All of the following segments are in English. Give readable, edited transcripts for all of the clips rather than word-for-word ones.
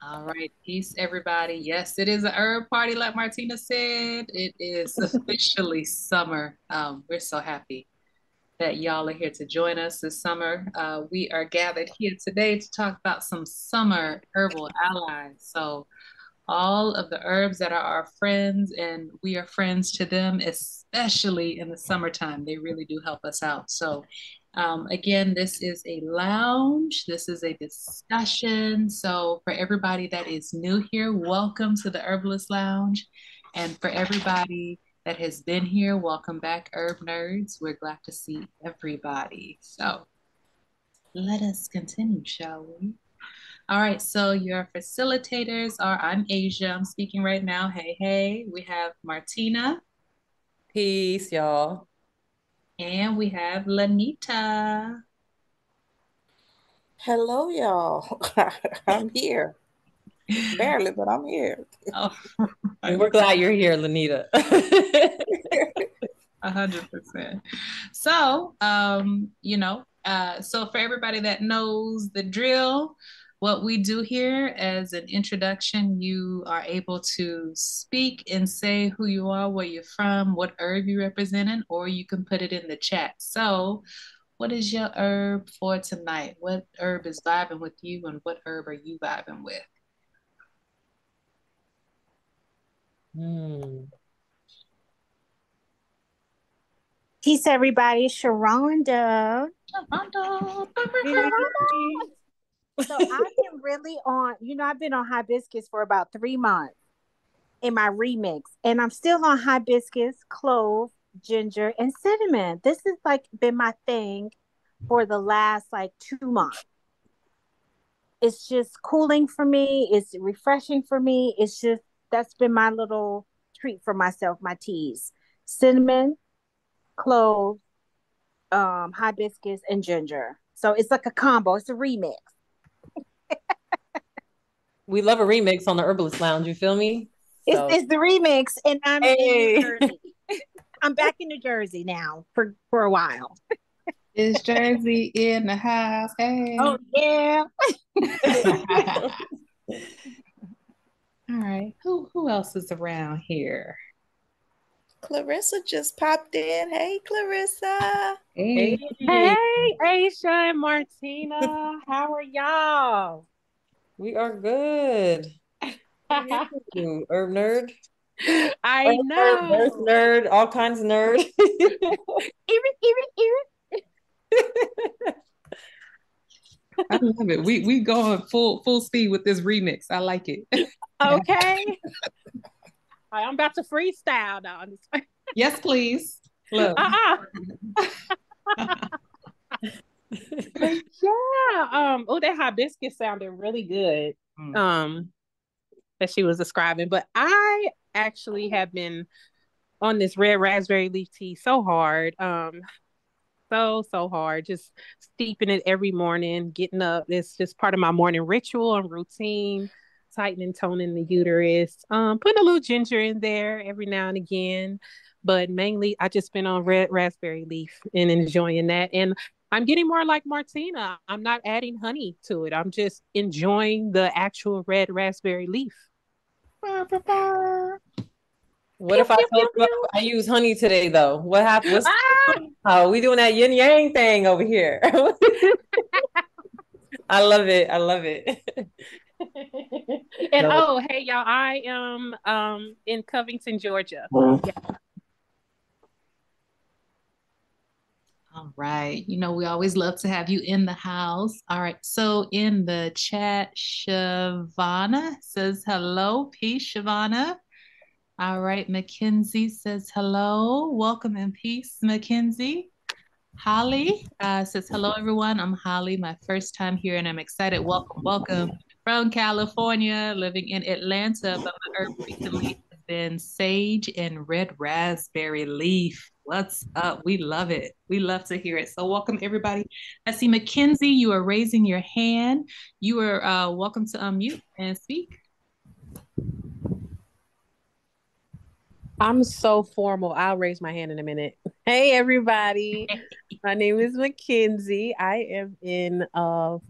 All right, peace, everybody. Yes, it is a herb party, like Martina said. It is officially summer. We're so happy that y'all are here to join us this summer. We are gathered here today to talk about some summer herbal allies. So, all of the herbs that are our friends, and we are friends to them, especially in the summertime. They really do help us out. So, again, this is a lounge, this is a discussion. So, for everybody that is new here, welcome to the Herbalist Lounge. And for everybody that has been here, welcome back, Herb Nerds. We're glad to see everybody. So, let us continue, shall we? All right, so your facilitators are I'm Asia. I'm speaking right now. Hey, hey. We have Martina Peace, y'all. and we have Lanita. Hello, y'all. I'm here. Barely, but I'm here. Oh, And we're glad you're here, Lanita. 100%. So, so for everybody that knows the drill, what we do here as an introduction, you are able to speak and say who you are, where you're from, what herb you representing, or you can put it in the chat. So, what is your herb for tonight? What herb is vibing with you, and what herb are you vibing with? Hmm. Peace, everybody. Sharonda. Rondo. So I've been really on, I've been on hibiscus for about 3 months in my remix, and I'm still on hibiscus, clove, ginger, and cinnamon. This has like been my thing for the last like 2 months. It's just cooling for me. It's refreshing for me. It's just that's been my little treat for myself, my teas. Cinnamon, clove, hibiscus, and ginger. So it's like a combo. It's a remix. We love a remix on the Herbalist Lounge. You feel me? It's the remix, and I'm in New Hey. Jersey. I'm back in New Jersey now for a while. Is Jersey in the house? Hey. Oh yeah. All right. Who else is around here? Clarissa just popped in. Hey, Clarissa. Hey. Hey. Hey, Aisha and Martina, how are y'all? We are good. How are you, Herb nerd? I Herb nerd, birth know. nerd, all kinds of nerd. I love it. We going full speed with this remix. I like it. Okay. I'm about to freestyle now. Yes, please. Look. Uh-uh. But yeah, oh, that hibiscus sounded really good. Mm. That she was describing. But I actually have been on this red raspberry leaf tea so hard. So hard. Just steeping it every morning, getting up. It's just part of my morning ritual and routine, tightening, toning the uterus. Putting a little ginger in there every now and again. But mainly I just been on red raspberry leaf and enjoying that. And I'm getting more like Martina. I'm not adding honey to it. I'm just enjoying the actual red raspberry leaf. What if I Pew, told pew, you pew. I use honey today, though? What happened? What's Ah! oh, we doing that yin yang thing over here? I love it. I love it. And No. oh, hey y'all, I am in Covington, Georgia. Yeah. All right. We always love to have you in the house. All right. So in the chat, Shavana says hello. Peace, Shavana. All right. Mackenzie says hello. Welcome and peace, Mackenzie. Holly says hello, everyone. I'm Holly, my first time here, and I'm excited. Welcome, welcome from California, living in Atlanta. But my herb recently has been sage and red raspberry leaf. What's up? We love it. We love to hear it. So, welcome, everybody. I see Mackenzie, you are raising your hand. You are welcome to unmute and speak. I'm so formal. I'll raise my hand in a minute. Hey everybody. My name is Mackenzie. I am in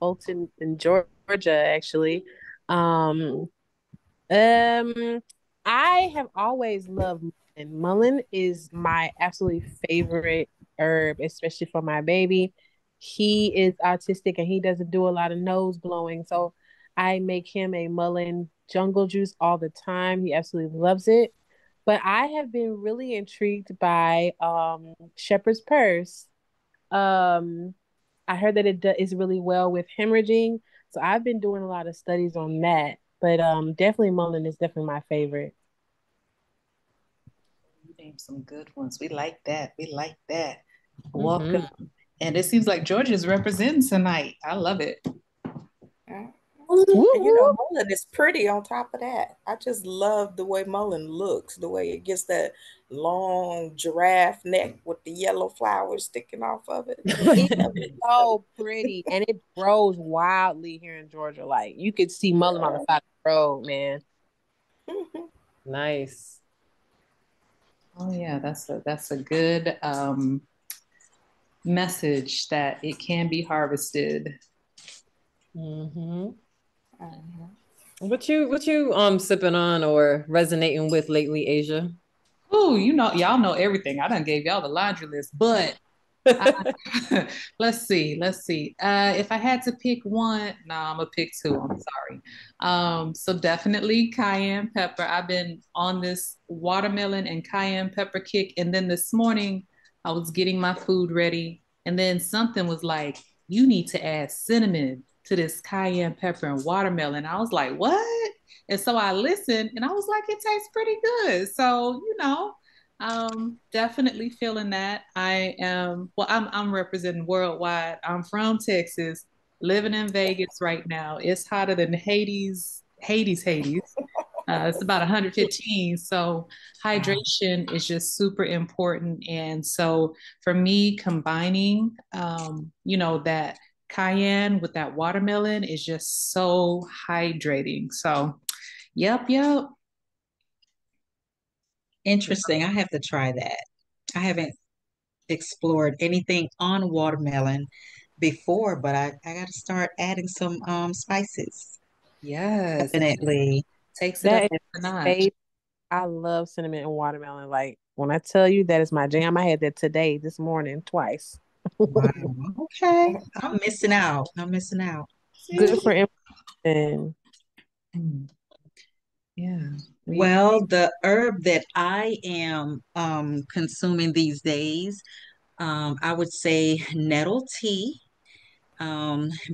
Fulton in Georgia actually. Um, um, I have always loved mullein. Mullein is my absolutely favorite herb, especially for my baby. He is autistic and he doesn't do a lot of nose blowing, so I make him a mullein jungle juice all the time. He absolutely loves it. But I have been really intrigued by shepherd's purse. Um, I heard that is really well with hemorrhaging, so I've been doing a lot of studies on that. But definitely mullein is definitely my favorite. You named some good ones. We like that. We like that. Welcome. Hmm. And it seems like Georgia's representing tonight. I love it. Yeah. And you know, Woo-woo. mullet is pretty on top of that. I just love the way mullet looks, the way it gets that long giraffe neck with the yellow flowers sticking off of it. Just It's love it. so pretty, and it grows wildly here in Georgia. Like you could see mullein on the Yeah. side of the road, man. Nice. Oh yeah, that's a good message that it can be harvested. Hmm. Mhm. What you sipping on or resonating with lately, Asia? Oh, y'all know everything. I done gave y'all the laundry list, but let's see. Let's see. If I had to pick one, no, I'm gonna pick two. I'm sorry. So definitely cayenne pepper. I've been on this watermelon and cayenne pepper kick, and then this morning I was getting my food ready, and then something was like, "You need to add cinnamon to this cayenne pepper and watermelon." I was like, "What?" And so I listened, and I was like, "It tastes pretty good." So definitely feeling that. I'm representing worldwide. I'm from Texas, living in Vegas right now. It's hotter than Hades. It's about 115. So Wow. hydration is just super important. And so for me, combining, that cayenne with that watermelon is just so hydrating. So, yep. Interesting. I have to try that. I haven't explored anything on watermelon before, but I got to start adding some spices. Yes, Definitely. takes it up That is a my notch. favorite. I love cinnamon and watermelon. Like when I tell you that is my jam, I had that today, this morning, twice. Wow. Okay. I'm missing out. I'm missing out. Good for everything. Mm, yeah, we Well, the herb that I am consuming these days, I would say nettle tea,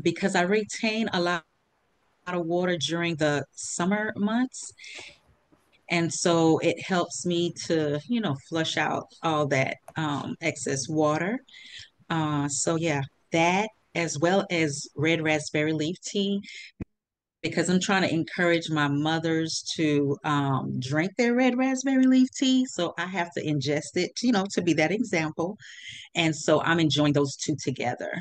because I retain a lot of water during the summer months. And so it helps me to, flush out all that excess water. So yeah, that as well as red raspberry leaf tea, because I'm trying to encourage my mothers to drink their red raspberry leaf tea. So I have to ingest it, to be that example. And so I'm enjoying those two together.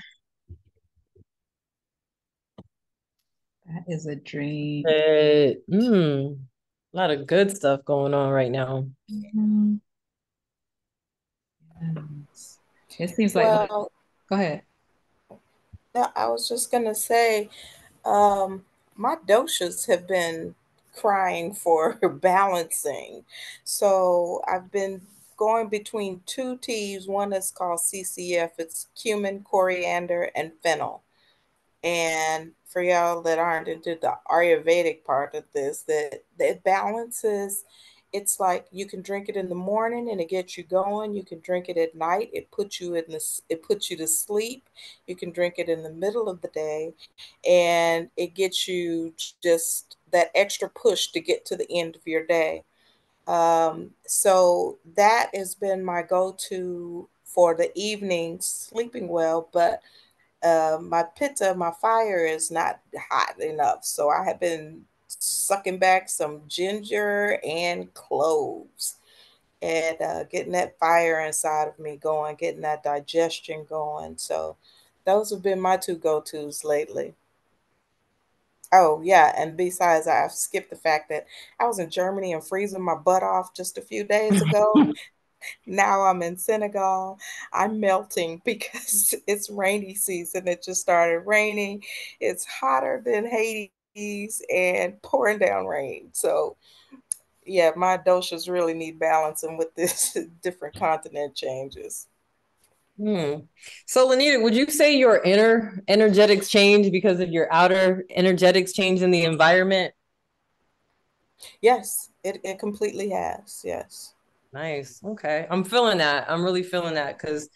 that is a dream. But, a lot of good stuff going on right now. Mhm. Yes. It seems like Well, go ahead. no, I was just gonna say, um, my doshas have been crying for balancing. So I've been going between two teas. One is called CCF, it's cumin, coriander, and fennel. And for y'all that aren't into the Ayurvedic part of this, that it balances. It's like you can drink it in the morning and it gets you going. You can drink it at night. It puts you to sleep. You can drink it in the middle of the day, and it gets you just that extra push to get to the end of your day. So that has been my go-to for the evening sleeping well, but my pitta, my fire is not hot enough. So I have been sucking back some ginger and cloves and getting that fire inside of me going, getting that digestion going. So those have been my two go tos lately. Oh, yeah. And besides, I've skipped the fact that I was in Germany and freezing my butt off just a few days ago. Now I'm in Senegal. I'm melting because it's rainy season. It just started raining. It's hotter than Hades and pouring down rain. So yeah, my doshas really need balancing with this different continent changes. Hmm. So, Lanita, would you say your inner energetics change because of your outer energetics change in the environment? Yes, it completely has. Yes. Nice. Okay. I'm feeling that. I'm really feeling that because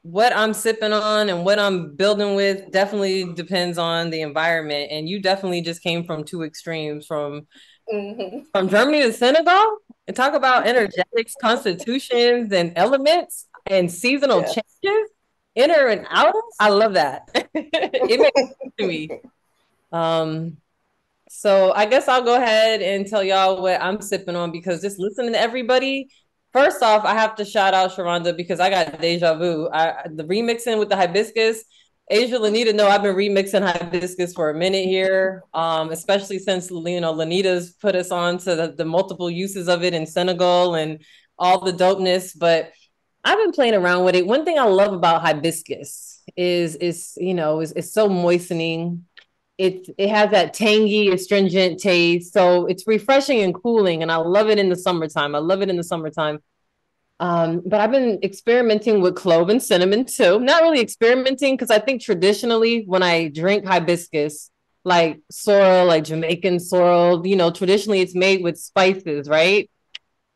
what I'm sipping on and what I'm building with definitely depends on the environment. And you definitely just came from two extremes Hmm. from Germany to Senegal and talk about energetics, constitutions, and elements and seasonal Yeah. changes, inner and outer. I love that. It makes sense to me. Um, so I guess I'll go ahead and tell y'all what I'm sipping on because just listening to everybody. First off, I have to shout out Sharonda because I got deja vu. The remixing with the hibiscus. Asia Lanita know I've been remixing hibiscus for a minute here, especially since Lanita's put us on to the multiple uses of it in Senegal and all the dopeness. But I've been playing around with it. One thing I love about hibiscus is so moistening. It has that tangy, astringent taste. So it's refreshing and cooling. And I love it in the summertime. I love it in the summertime. But I've been experimenting with clove and cinnamon too. Not really experimenting because I think traditionally when I drink hibiscus, like sorrel, like Jamaican sorrel, traditionally it's made with spices, right?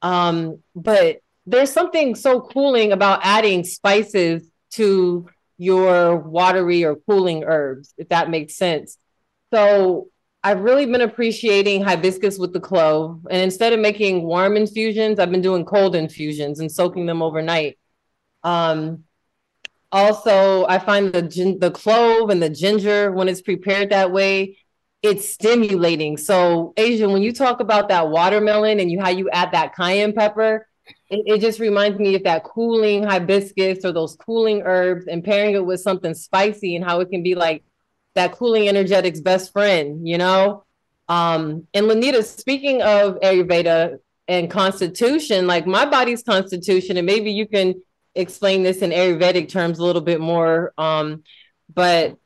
But there's something so cooling about adding spices to your watery or cooling herbs, if that makes sense. So I've really been appreciating hibiscus with the clove. And instead of making warm infusions, I've been doing cold infusions and soaking them overnight. Um, Also, I find the clove and the ginger, when it's prepared that way, it's stimulating. So, Asia, when you talk about that watermelon and how you add that cayenne pepper, it just reminds me of that cooling hibiscus or those cooling herbs and pairing it with something spicy and how it can be like that cooling energetics best friend, you know? And Lanita, speaking of Ayurveda and constitution, like my body's constitution, and maybe you can explain this in Ayurvedic terms a little bit more. But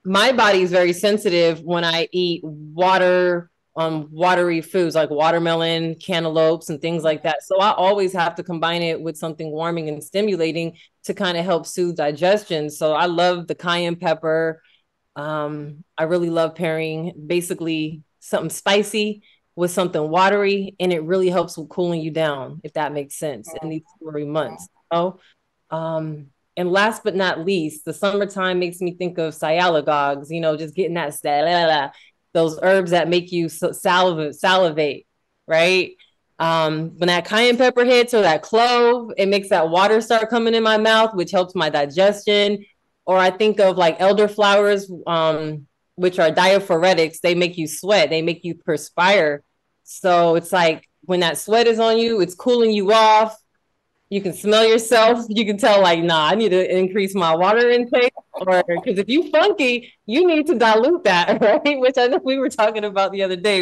my body is very sensitive when I eat watery foods like watermelon, cantaloupes, and things like that. So I always have to combine it with something warming and stimulating to kind of help soothe digestion. So I love the cayenne pepper. I really love pairing basically something spicy with something watery, and it really helps with cooling you down, if that makes sense, in these summery months. Oh, and last but not least, the summertime makes me think of sialagogues, just getting those herbs that make you salivate, right? When that cayenne pepper hits or that clove, it makes that water start coming in my mouth, which helps my digestion. Or I think of like elderflowers, which are diaphoretics. They make you sweat. They make you perspire. So it's like when that sweat is on you, it's cooling you off. You can smell yourself. You can tell like, nah, I need to increase my water intake. Or because if you funky, you need to dilute that, right? Which I know we were talking about the other day.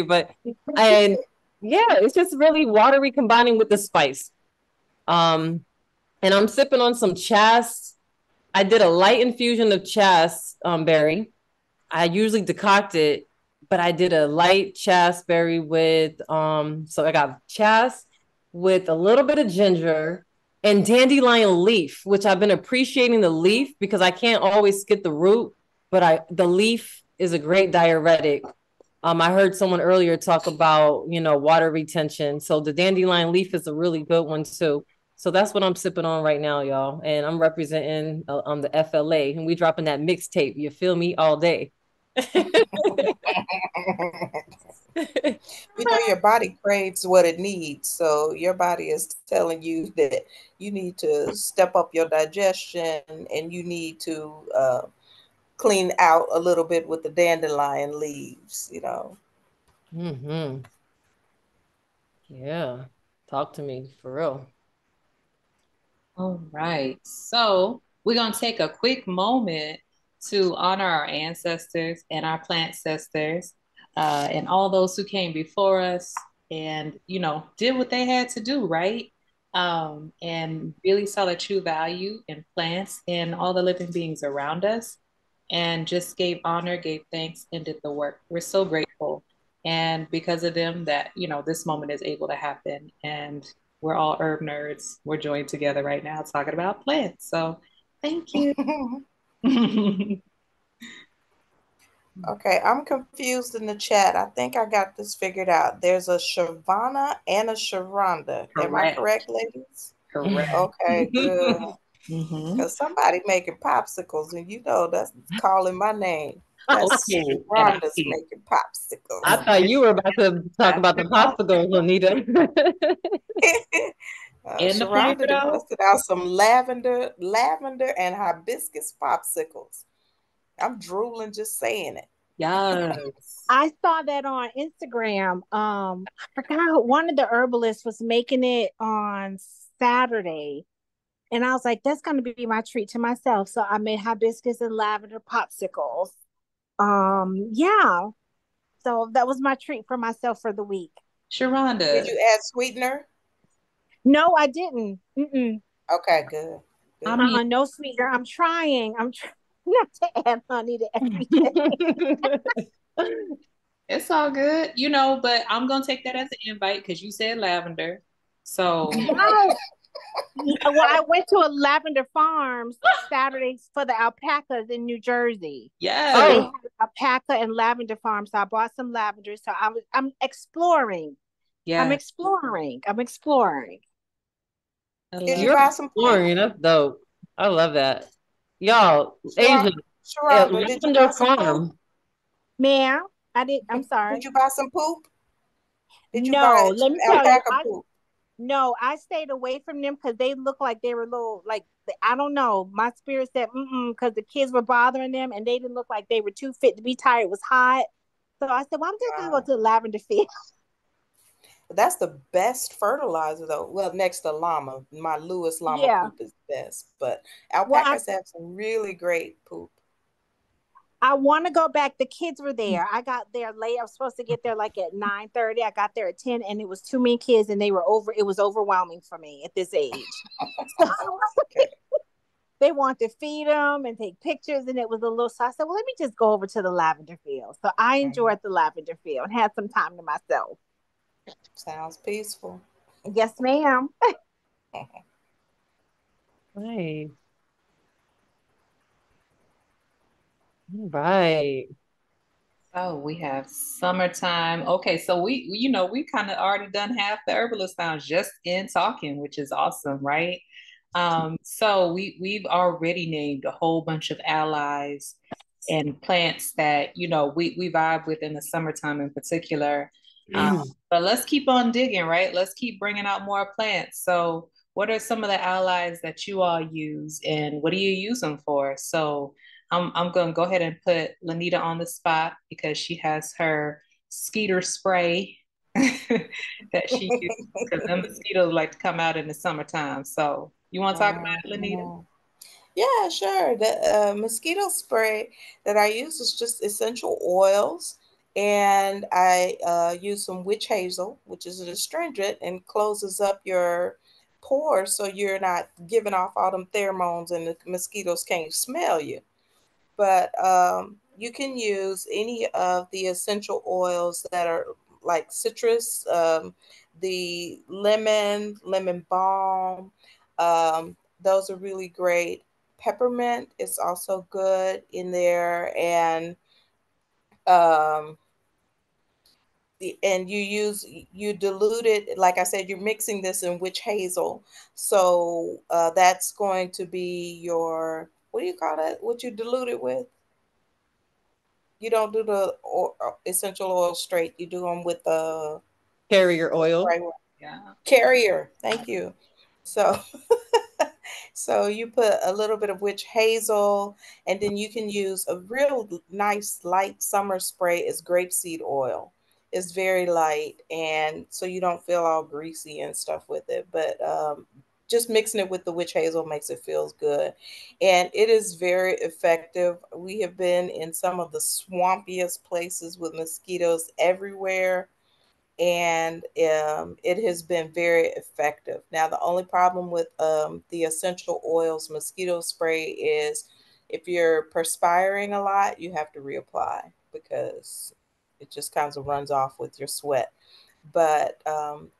And yeah, it's just really watery combining with the spice. Um, and I'm sipping on some chas. I did a light infusion of chas berry. I usually decoct it, but I did a light chas berry with so I got chas with a little bit of ginger and dandelion leaf, which I've been appreciating the leaf because I can't always get the root, but the leaf is a great diuretic. I heard someone earlier talk about, water retention. So the dandelion leaf is a really good one too. So that's what I'm sipping on right now, y'all. And I'm representing the FLA and we dropping that mixtape. You feel me all day. Your body craves what it needs. So your body is telling you that you need to step up your digestion and you need to clean out a little bit with the dandelion leaves. Mm-hmm. Yeah. Talk to me for real. All right. So we're going to take a quick moment to honor our ancestors and our plant ancestors and all those who came before us and, did what they had to do, right? And really saw the true value in plants and all the living beings around us. and just gave honor, gave thanks, and did the work. We're so grateful. And because of them, that, this moment is able to happen. And we're all herb nerds. We're joined together right now talking about plants. So thank you. Okay, I'm confused in the chat. I think I got this figured out. There's a Shavana and a Sharonda. Am I Correct. correct, ladies? Correct. Okay, good. Mm-hmm. Because somebody making popsicles, and that's calling my name. That's Okay. And I Sharonda's see. making popsicles. I thought you were about to talk about the popsicles, Anita. And the Sharonda done though. busted out some lavender and hibiscus popsicles. I'm drooling just saying it. Yes. I saw that on Instagram. I forgot one of the herbalists was making it on Saturday. And I was like, that's gonna be my treat to myself. So I made hibiscus and lavender popsicles. Yeah. So that was my treat for myself for the week. Sharonda. Did you add sweetener? No, I didn't. Mm-mm. Okay, good. I Good. mean, No sweetener. I'm trying. I'm trying not to add honey to everything. it's all good, but I'm gonna take that as an invite because you said lavender. So Yes. Well, I went to a lavender farms Saturdays for the alpacas in New Jersey. So they yes. had alpaca and lavender farms. So I bought some lavender. So I'm exploring. I'm Yes. exploring. I'm exploring. I Did love you You're buy some poop? exploring. That's dope. I love that. Y'all, Asia, Sharonda, did you buy Lavender some poop? Farm. Ma'am, I did. I'm Did sorry. you buy some poop? Did you No, buy let me tell you, alpaca I poop? no, I stayed away from them because they looked like they were little, like I don't know. My spirit said, because the kids were bothering them and they didn't look like they were too fit to be tired. It was hot. So I said, well, I'm just gonna go to the lavender field. That's the best fertilizer, though. Well, next to llama, my Lewis llama Yeah. poop is best, but Well, I alpacas have some really great poop. I want to go back. The kids were there. I got there late. I was supposed to get there like at 9:30. I got there at 10 and it was too many kids and they were over. It was overwhelming for me at this age. So Okay. they want to feed them and take pictures and it was a little, so I said, well, let me just go over to the lavender field. So I enjoyed the lavender field and had some time to myself. Sounds peaceful. Yes, ma'am. Right. Right. Oh, we have summertime. Okay, so we kind of already done half the herbalist lounge just in talking, which is awesome, right? So we've already named a whole bunch of allies and plants that we vibe with in the summertime in particular. But let's keep on digging, right? Let's keep bringing out more plants. So, what are some of the allies that you all use, and what do you use them for? So, I'm going to go ahead and put Lanita on the spot because she has her skeeter spray that she uses because them mosquitoes like to come out in the summertime. So, you want to talk about it, Lanita? Yeah, sure. The mosquito spray that I use is just essential oils, and I use some witch hazel, which is an astringent and closes up your pores, so you're not giving off all them pheromones, and the mosquitoes can't smell you. But you can use any of the essential oils that are like citrus, the lemon balm. Those are really great. Peppermint is also good in there, and um, you dilute it. Like I said, you're mixing this in witch hazel, so that's going to be your, what do you call that? What you dilute it with? You don't do the essential oil straight. You do them with the Carrier oil. right one. Yeah. Carrier. Thank you. So, so you put a little bit of witch hazel, and then you can use a real nice light summer spray is grapeseed oil. It's very light, and so you don't feel all greasy and stuff with it. But just mixing it with the witch hazel makes it feel good, and it is very effective. We have been in some of the swampiest places with mosquitoes everywhere, and it has been very effective. Now, the only problem with the essential oils mosquito spray is If you're perspiring a lot, you have to reapply because it just kind of runs off with your sweat. But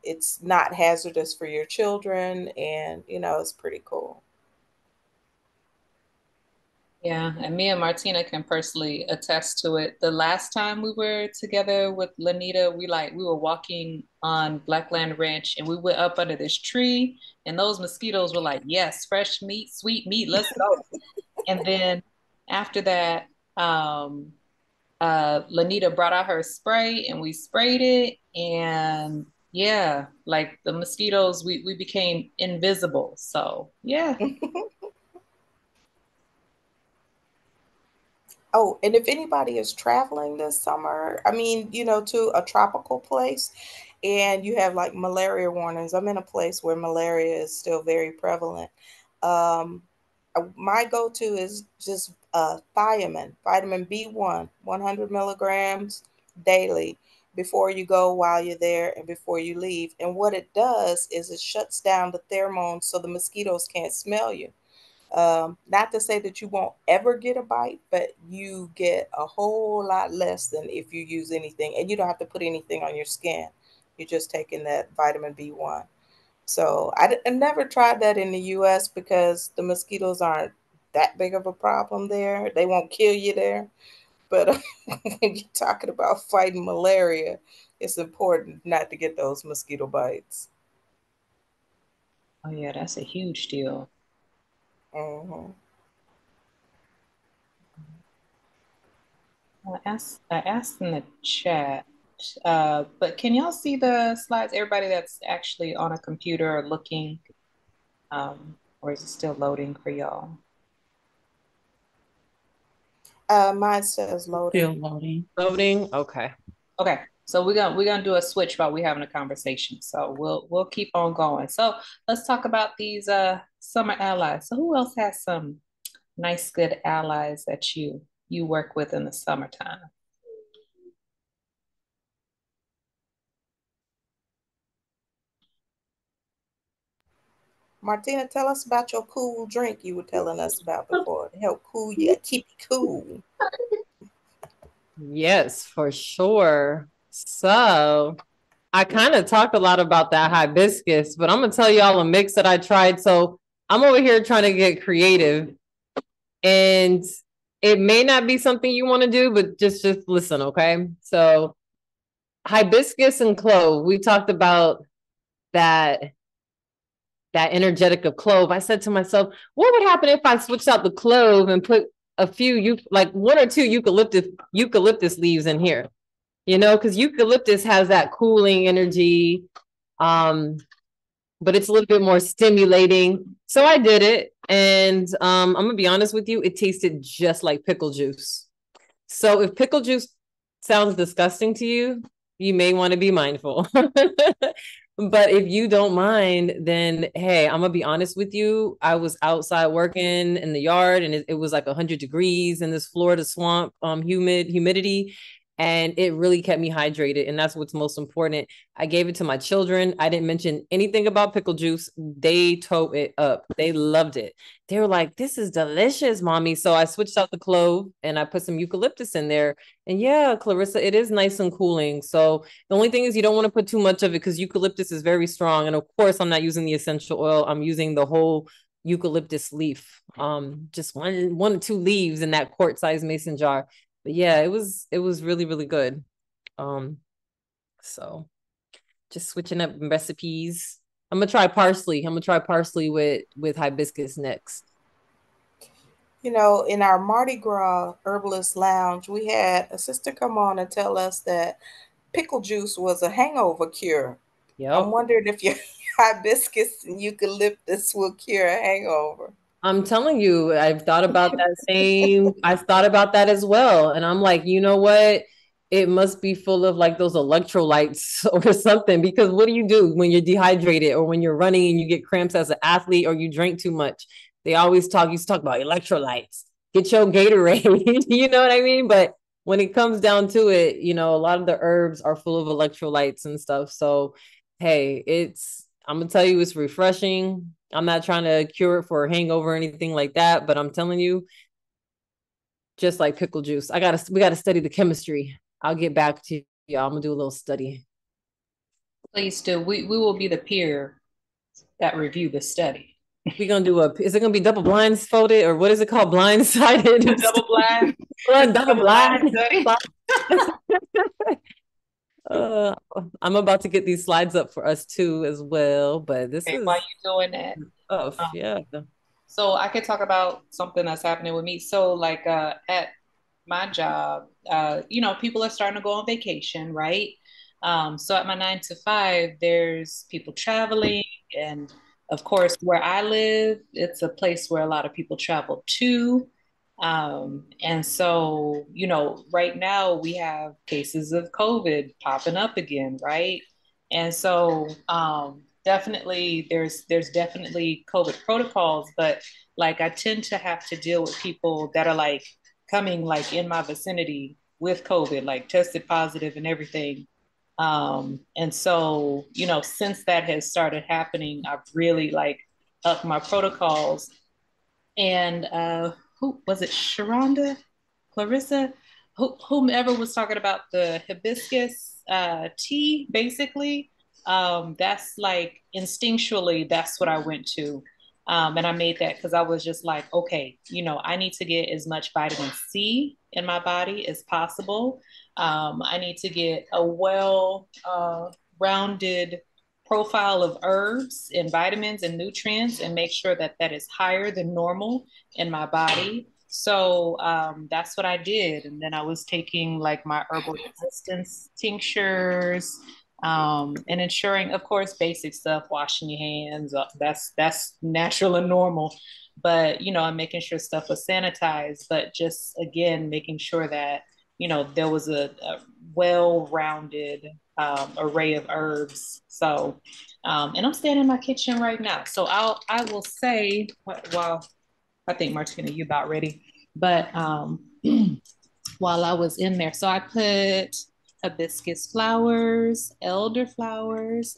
it's not hazardous for your children, and it's pretty cool. Yeah, and me and Martina can personally attest to it. The last time we were together with Lanita, we were walking on Blackland Ranch and we went up under this tree and those mosquitoes were like, yes, fresh meat, sweet meat, let's go. And then after that, Lanita brought out her spray and we sprayed it and yeah, like the mosquitoes, we became invisible. So yeah. Oh, and if anybody is traveling this summer, I mean, to a tropical place and you have like malaria warnings. I'm in a place where malaria is still very prevalent. Um, my go-to is just vitamin B1, 100 milligrams daily before you go, while you're there, and before you leave. And what it does is it shuts down the pheromones so the mosquitoes can't smell you. Not to say that you won't ever get a bite, but you get a whole lot less than if you use anything, and you don't have to put anything on your skin. You're just taking that vitamin B1. So I never tried that in the US because the mosquitoes aren't that big of a problem there. They won't kill you there. But when you're talking about fighting malaria, it's important not to get those mosquito bites. Oh yeah, that's a huge deal. Hmm. I asked in the chat, but can y'all see the slides? Everybody that's actually on a computer or looking, or is it still loading for y'all? Mine says Still loading. loading. Loading. Okay. Okay, so we're gonna do a switch while we're having a conversation. So we'll keep on going. So let's talk about these summer allies. So who else has some nice, good allies that you work with in the summertime? Martina, tell us about your cool drink you were telling us about before to help cool you, keep you cool. Yes, for sure. So I kind of talked a lot about that hibiscus, but I'm gonna tell y'all a mix that I tried. So I'm over here trying to get creative, and it may not be something you want to do, but just listen, okay? So hibiscus and clove, we talked about that energetic of clove. I said to myself, what would happen if I switched out the clove and put a few like one or two eucalyptus leaves in here? Because eucalyptus has that cooling energy, but it's a little bit more stimulating. So I did it, and I'm gonna be honest with you, it tasted just like pickle juice. So if pickle juice sounds disgusting to you, you may want to be mindful. But if you don't mind, then hey, I'm gonna be honest with you. I was outside working in the yard, and it was like 100 degrees in this Florida swamp, humidity, and it really kept me hydrated. And that's what's most important. I gave it to my children. I didn't mention anything about pickle juice. They tore it up. They loved it. They were like, "This is delicious, mommy." So I switched out the clove and I put some eucalyptus in there. And yeah, Clarissa, it is nice and cooling. So the only thing is you don't want to put too much of it because eucalyptus is very strong. And of course, I'm not using the essential oil. I'm using the whole eucalyptus leaf. Just one or two leaves in that quart-sized mason jar. But yeah, it was really, really good. So just switching up recipes. I'm gonna try parsley. I'm gonna try parsley with hibiscus next. In our Mardi Gras Herbalist Lounge, we had a sister come on and tell us that pickle juice was a hangover cure. I'm Yep. wondering if your hibiscus and eucalyptus will cure a hangover. I'm telling you, I've thought about that same, I thought about that as well. And I'm like, you know what? It must be full of like those electrolytes or something. Because what do you do when you're dehydrated or when you're running and you get cramps as an athlete or you drink too much? They always used to talk about electrolytes. Get your Gatorade, you know what I mean? But when it comes down to it, a lot of the herbs are full of electrolytes and stuff. So, hey, I'm gonna tell you, it's refreshing. I'm not trying to cure it for a hangover or anything like that, but I'm telling you, just like pickle juice. We gotta study the chemistry. I'll get back to you. I'm gonna do a little study. Please do. We will be the peer that review the study. We're gonna do is it gonna be double blindfolded, or what is it called? Blindsided. Double blind. Double blind study. I'm about to get these slides up for us too as well, but this is while you're doing that. Yeah. So I could talk about something that's happening with me. So like at my job, people are starting to go on vacation, right? So at my 9 to 5, there's people traveling, and of course, where I live, it's a place where a lot of people travel to. And so, right now we have cases of COVID popping up again, right? And so, definitely there's definitely COVID protocols, but like I tend to have to deal with people that are like coming like in my vicinity with COVID, like tested positive and everything. And so, since that has started happening, I've really like upped my protocols. And who was it? Sharonda, Clarissa, whomever was talking about the hibiscus tea, basically. That's like instinctually, that's what I went to. And I made that because I was just like, okay, I need to get as much vitamin C in my body as possible. I need to get a well rounded profile of herbs and vitamins and nutrients and make sure that that is higher than normal in my body. So that's what I did. And then I was taking like my herbal resistance tinctures, and ensuring, of course, basic stuff, washing your hands. That's natural and normal. But, I'm making sure stuff was sanitized, but just again, making sure that, there was a well-rounded array of herbs. So, and I'm standing in my kitchen right now. So I will say, while I think Martina, you about ready, but while I was in there, so I put hibiscus flowers, elderberries.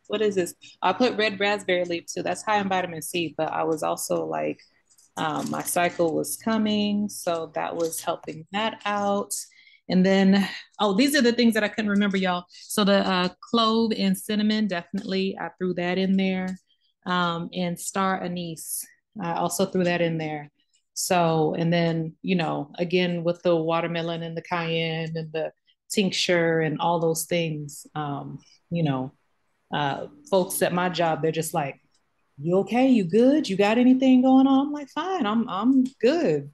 What is this? I put red raspberry leaf too. That's high in vitamin C, but I was also like, my cycle was coming, so that was helping that out. And then, oh, these are the things that I couldn't remember, y'all. So the clove and cinnamon, definitely, I threw that in there. And star anise, I also threw that in there. So, and then, again, with the watermelon and the cayenne and the tincture and all those things, folks at my job, they're just like, you okay? You good? You got anything going on? I'm like, fine, I'm good,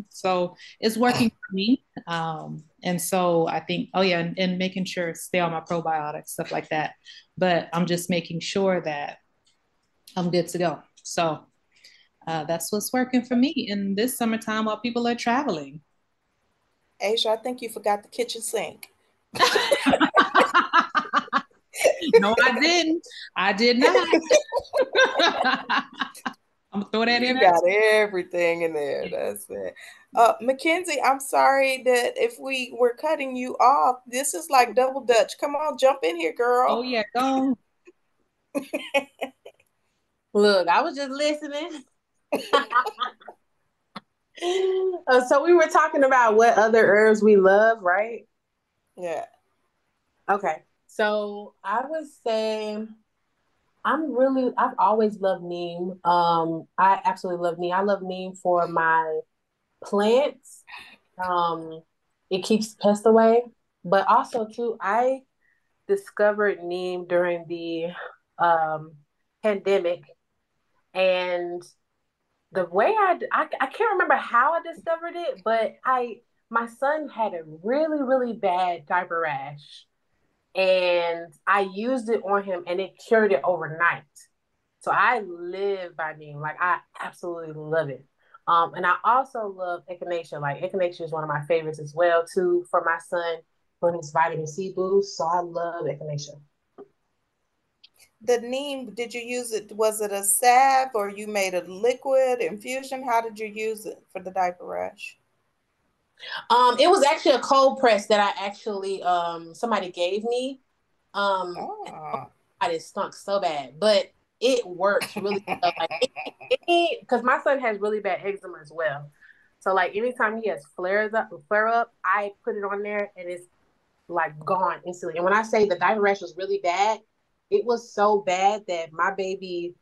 So it's working for me. And so I think, oh yeah, and making sure stay on my probiotics, stuff like that. But I'm just making sure that I'm good to go. So that's what's working for me in this summertime while people are traveling. Asia, I think you forgot the kitchen sink. No, I didn't. I did not. I'm gonna throw that in. You got everything in there. That's it. Mackenzie, I'm sorry that if we were cutting you off. This is like double dutch. Come on, jump in here, girl. Oh yeah, go. Look, I was just listening. So we were talking about what other herbs we love, right? Yeah. Okay. So I would say I've always loved neem. I absolutely love neem. I love neem for my plants. It keeps pests away, but also too, I discovered neem during the pandemic, and the way I can't remember how I discovered it, but my son had a really, really bad diaper rash, and I used it on him and it cured it overnight. So I live by neem. Like I absolutely love it. And I also love echinacea. Like echinacea is one of my favorites as well too for my son for his vitamin C boost. So I love echinacea. The neem, did you use it? Was it a salve or you made a liquid infusion? How did you use it for the diaper rash? It was actually a cold press that I actually somebody gave me. It stunk so bad, but it works really well. Like because my son has really bad eczema as well. So like anytime he has flare up, I put it on there and it's like gone instantly. And when I say the diaper rash was really bad, it was so bad that my baby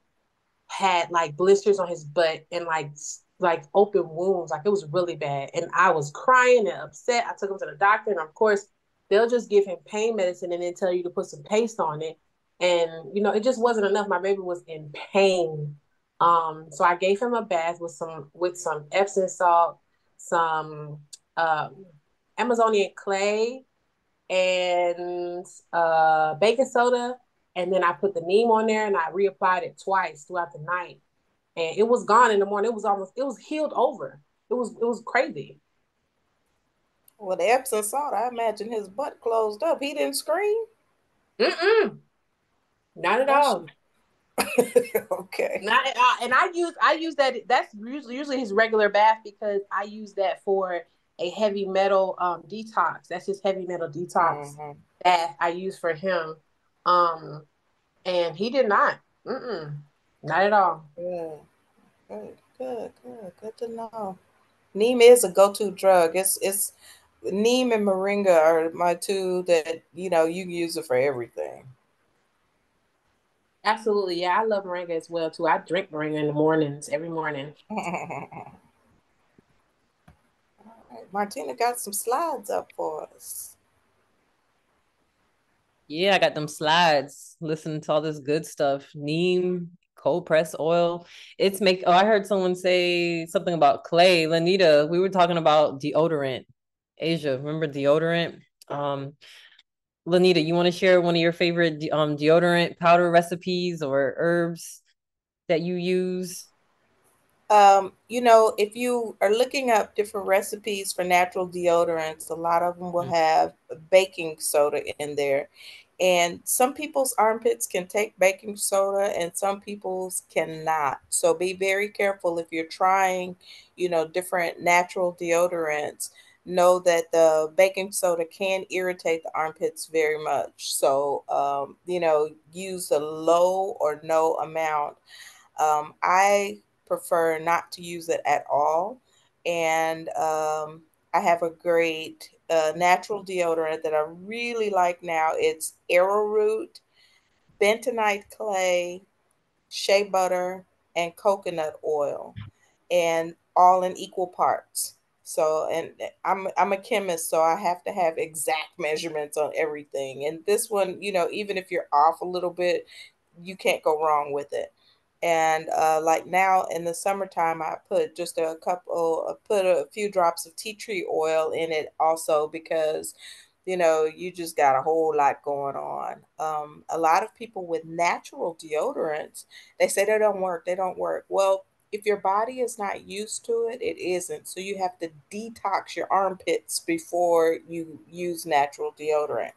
had like blisters on his butt and like open wounds. Like it was really bad. And I was crying and upset. I took him to the doctor, and of course, they'll just give him pain medicine and then tell you to put some paste on it. And it just wasn't enough. My baby was in pain. So I gave him a bath with some Epsom salt, some Amazonian clay, and baking soda, and then I put the neem on there and I reapplied it twice throughout the night, and it was gone in the morning. It was healed over. It was crazy. Well, the Epsom salt, I imagine his butt closed up. He didn't scream. Mm-mm, not at That's all. okay. Not at all. And I use that. That's usually his regular bath because I use that for a heavy metal detox. That's his heavy metal detox Mm-hmm. bath I use for him. Um, and he did not. Mm-mm, not at all. Good, good to know. Neem is a go-to drug. It's neem and moringa are my two that you can use it for everything. Absolutely. Yeah, I love moringa as well too. I drink moringa in the mornings, every morning. All right, Martina got some slides up for us. Yeah, I got them slides. Listening to all this good stuff. Neem, cold press oil. I heard someone say something about clay. Lanita, we were talking about deodorant. Asia, remember deodorant? Lanita, you want to share one of your favorite deodorant powder recipes or herbs that you use? If you are looking up different recipes for natural deodorants, a lot of them will have baking soda in there. And some people's armpits can take baking soda and some people's cannot. So be very careful if you're trying, different natural deodorants. Know that the baking soda can irritate the armpits very much. So, use a low or no amount. I prefer not to use it at all. And I have a great natural deodorant that I really like now. It's arrowroot, bentonite clay, shea butter, and coconut oil, and all in equal parts. So, and I'm a chemist, so I have to have exact measurements on everything. And this one, even if you're off a little bit, you can't go wrong with it. And like now in the summertime, I put put a few drops of tea tree oil in it also because you just got a whole lot going on. A lot of people with natural deodorants, they say they don't work. They don't work. Well, if your body is not used to it, it isn't. So you have to detox your armpits before you use natural deodorant.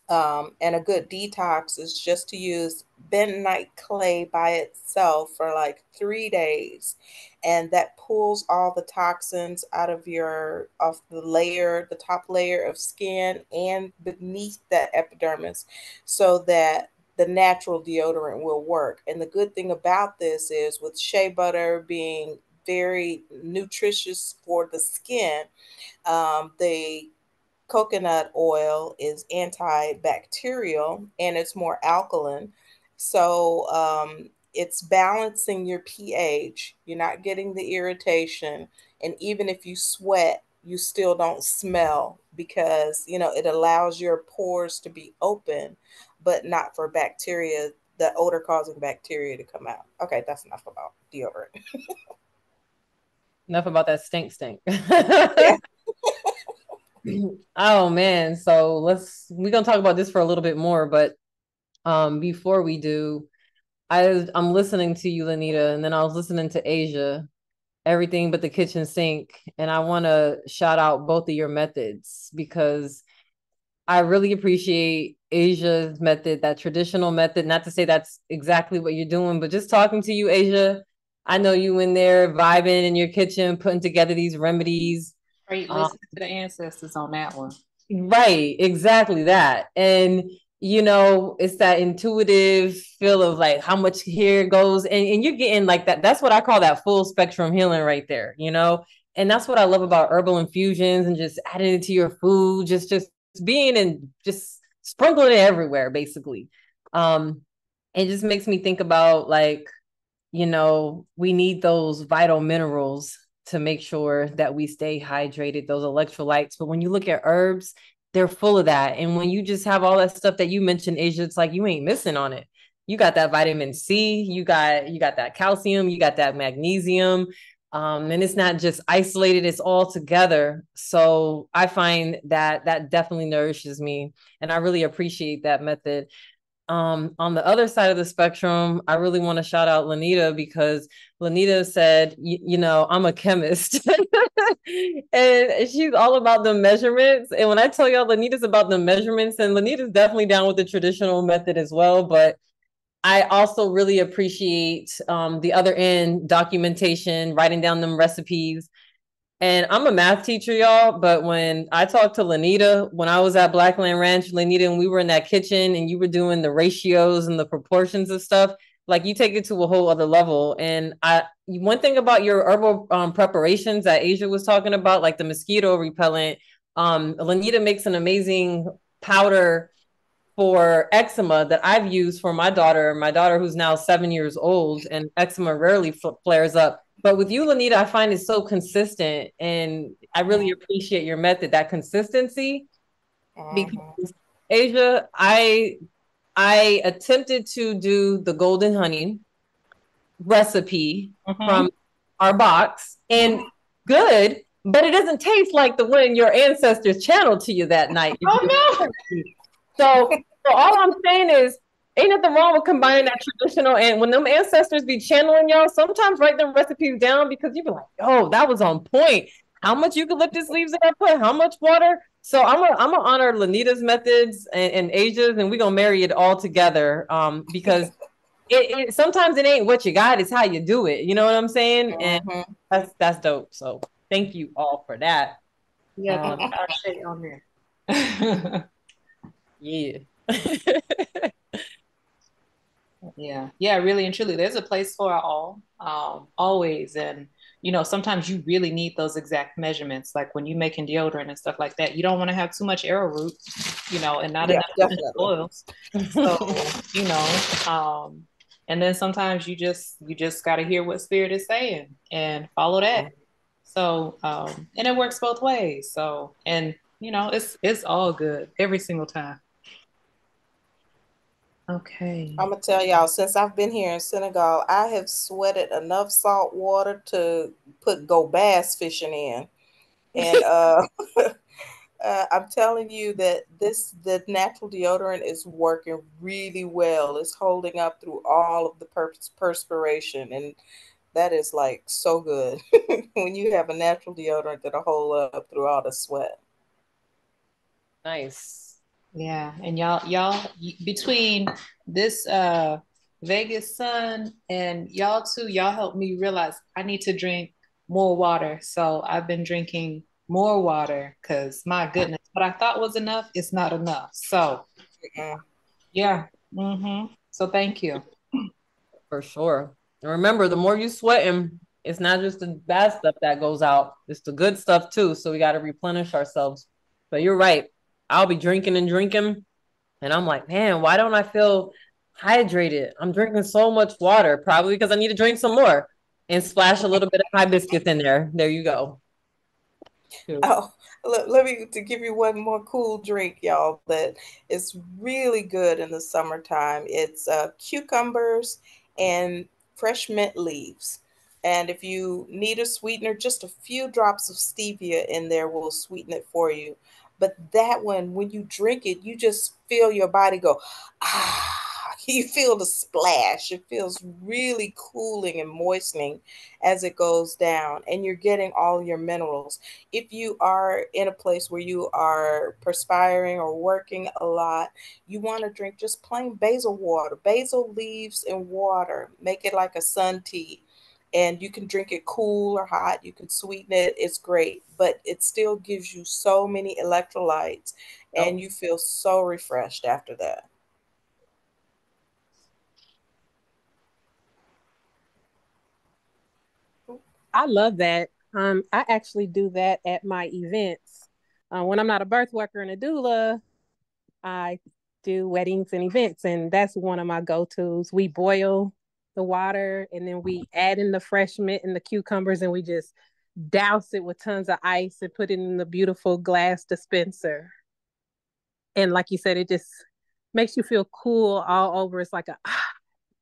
And a good detox is just to use bentonite clay by itself for like 3 days, and that pulls all the toxins out of the top layer of skin and beneath that epidermis, so that the natural deodorant will work. And the good thing about this is, with shea butter being very nutritious for the skin, the coconut oil is antibacterial and it's more alkaline. So it's balancing your pH. You're not getting the irritation. And even if you sweat, you still don't smell because, it allows your pores to be open, but not for bacteria, the odor causing bacteria to come out. Okay, that's enough about deodorant. Enough about that stink. Yeah. Oh man, so we're gonna talk about this for a little bit more, but before we do, I'm listening to you, Lanita, and then I was listening to Asia, everything but the kitchen sink, and I want to shout out both of your methods because I really appreciate Asia's method, that traditional method. Not to say that's exactly what you're doing, but just talking to you, Asia, I know you in there vibing in your kitchen, putting together these remedies. Great, listen to the ancestors on that one. Right, exactly that. And it's that intuitive feel of like how much here goes, and you're getting like that. That's what I call that full spectrum healing right there. And that's what I love about herbal infusions and just adding it to your food, just being and just sprinkling it everywhere, basically. It just makes me think about like, we need those vital minerals to make sure that we stay hydrated, those electrolytes. But when you look at herbs, they're full of that. And when you just have all that stuff that you mentioned, Asia, it's like you ain't missing on it. You got that vitamin C, you got that calcium, you got that magnesium. And it's not just isolated, it's all together. So I find that definitely nourishes me. And I really appreciate that method. On the other side of the spectrum, I really want to shout out Lanita because Lanita said, I'm a chemist. And she's all about the measurements. And when I tell y'all Lanita's about the measurements, and Lanita's definitely down with the traditional method as well, but I also really appreciate the other end, documentation, writing down them recipes. And I'm a math teacher, y'all. But when I talked to Lanita, when I was at Blackland Ranch, Lanita, and we were in that kitchen and you were doing the ratios and the proportions of stuff, like you take it to a whole other level. And one thing about your herbal preparations that Asia was talking about, like the mosquito repellent, Lanita makes an amazing powder for eczema that I've used for my daughter who's now 7 years old, and eczema rarely flares up. But with you, Lanita, I find it so consistent, and I really appreciate your method, that consistency. Because Asia, I attempted to do the golden honey recipe from our box, and good, but it doesn't taste like the one your ancestors channeled to you that night. Oh no. So all I'm saying is, ain't nothing wrong with combining that traditional. And when them ancestors be channeling y'all, sometimes write them recipes down because you be like, oh, that was on point. How much eucalyptus leaves did I put? How much water? So I'm gonna honor Lanita's methods and Asia's, and we're gonna marry it all together. Because it sometimes it ain't what you got, it's how you do it. You know what I'm saying? And that's dope. So thank you all for that. Yeah, shit on there. Yeah. Yeah, really and truly, there's a place for it all, always. And sometimes you really need those exact measurements, like when you're making deodorant and stuff like that. You don't want to have too much arrowroot, and not enough oils. So and then sometimes you just got to hear what spirit is saying and follow that. So and it works both ways. So, and it's all good every single time. Okay. I'm gonna tell y'all, since I've been here in Senegal, I have sweated enough salt water to go bass fishing in. And I'm telling you that the natural deodorant is working really well. It's holding up through all of the perspiration, and that is like so good when you have a natural deodorant that'll hold up through all the sweat. Nice. Yeah, and y'all between this Vegas sun and y'all too, y'all helped me realize I need to drink more water. So I've been drinking more water because my goodness, what I thought was enough is not enough. So yeah. So thank you. For sure. And remember, the more you sweating, it's not just the bad stuff that goes out, it's the good stuff too. So we got to replenish ourselves. But you're right. I'll be drinking and drinking, and I'm like, man, why don't I feel hydrated? I'm drinking so much water, probably because I need to drink some more, and splash a little bit of hibiscus in there. There you go. Oh, let me to give you one more cool drink, y'all, that is really good in the summertime. It's cucumbers and fresh mint leaves. And if you need a sweetener, just a few drops of stevia in there will sweeten it for you. But that one, when you drink it, you just feel your body go, ah, you feel the splash. It feels really cooling and moistening as it goes down, and you're getting all your minerals. If you are in a place where you are perspiring or working a lot, you want to drink just plain basil water, basil leaves and water. Make it like a sun tea. And you can drink it cool or hot. You can sweeten it. It's great, but it still gives you so many electrolytes, and you feel so refreshed after that. I love that. I actually do that at my events. When I'm not a birth worker and a doula, I do weddings and events, and that's one of my go-tos. We boil the water and then we add in the fresh mint and the cucumbers, and we just douse it with tons of ice and put it in the beautiful glass dispenser. And like you said, it just makes you feel cool all over. It's like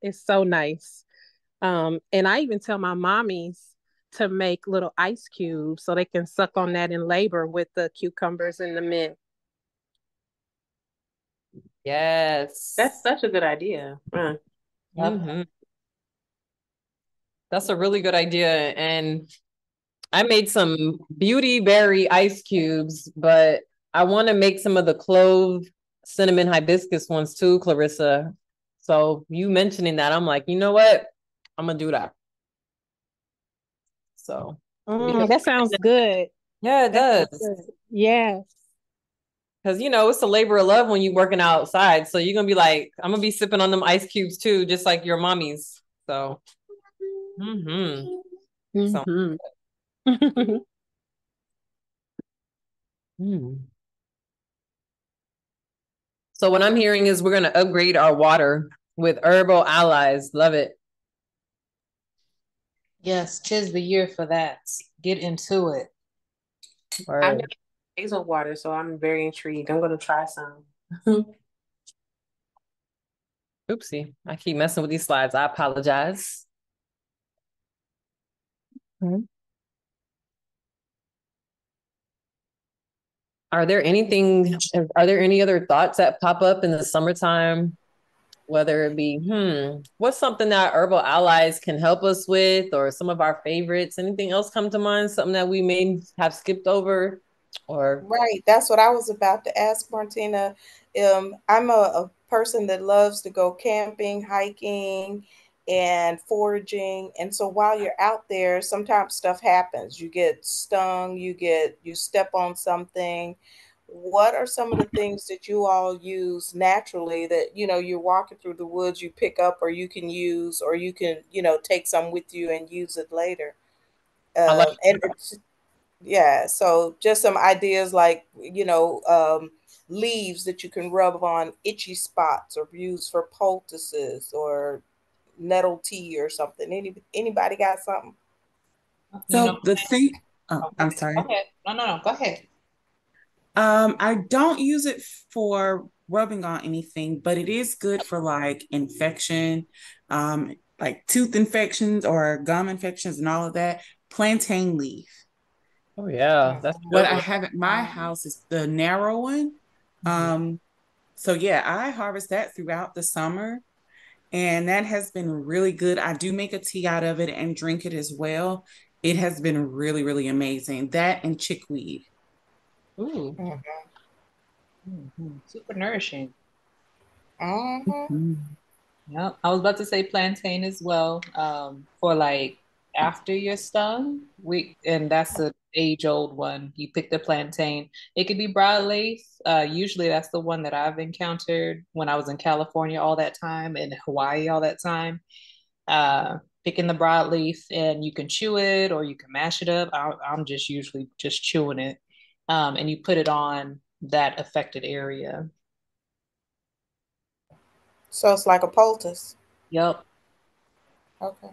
it's so nice. And I even tell my mommies to make little ice cubes so they can suck on that in labor with the cucumbers and the mint. Yes. That's such a good idea. Mm-hmm. That's a really good idea. And I made some beauty berry ice cubes, but I want to make some of the clove cinnamon hibiscus ones too, Clarissa. So you mentioning that, I'm like, you know what? I'm gonna do that. So That sounds good. yeah, it That does. sounds good. Yes. Because it's a labor of love when you're working outside. So you're gonna be like, I'm gonna be sipping on them ice cubes too, just like your mommies. So so So what I'm hearing is we're gonna upgrade our water with herbal allies. Love it. Yes, 'tis the year for that. Get into it. I've never basil water, so I'm very intrigued. I'm gonna try some. Oopsie, I keep messing with these slides. I apologize. Are there any other thoughts that pop up in the summertime? Whether it be, what's something that herbal allies can help us with, or some of our favorites? Anything else come to mind? Something that we may have skipped over, or Right, that's what I was about to ask, Martina. I'm a person that loves to go camping, hiking, and foraging. And so while you're out there, sometimes stuff happens. You get stung, you step on something. What are some of the things that you all use naturally that, you're walking through the woods, you pick up, or you can use, or you can, take some with you and use it later? I like And it's yeah, so just some ideas like, leaves that you can rub on itchy spots or use for poultices or nettle tea or something. Anybody got something? You know, So the thing, oh, oh, I'm go sorry. ahead. No, go ahead. I don't use it for rubbing on anything, but it is good for like infection, like tooth infections or gum infections and all of that. Plantain leaf. Oh yeah, that's a What good I one. have at my house is the narrow one. Mhm. So yeah, I harvest that throughout the summer, and that has been really good. I do make a tea out of it and drink it as well. It has been really, really amazing. That and chickweed. Ooh. Super nourishing. Mm-hmm. Yeah, I was about to say plantain as well. For like after you're stung, and that's an age-old one. You pick the plantain. It could be broadleaf. Usually that's the one that I've encountered when I was in California all that time and Hawaii all that time. Picking the broadleaf, and you can chew it or you can mash it up. I'm just usually just chewing it. And you put it on that affected area. So it's like a poultice. Yep. Okay.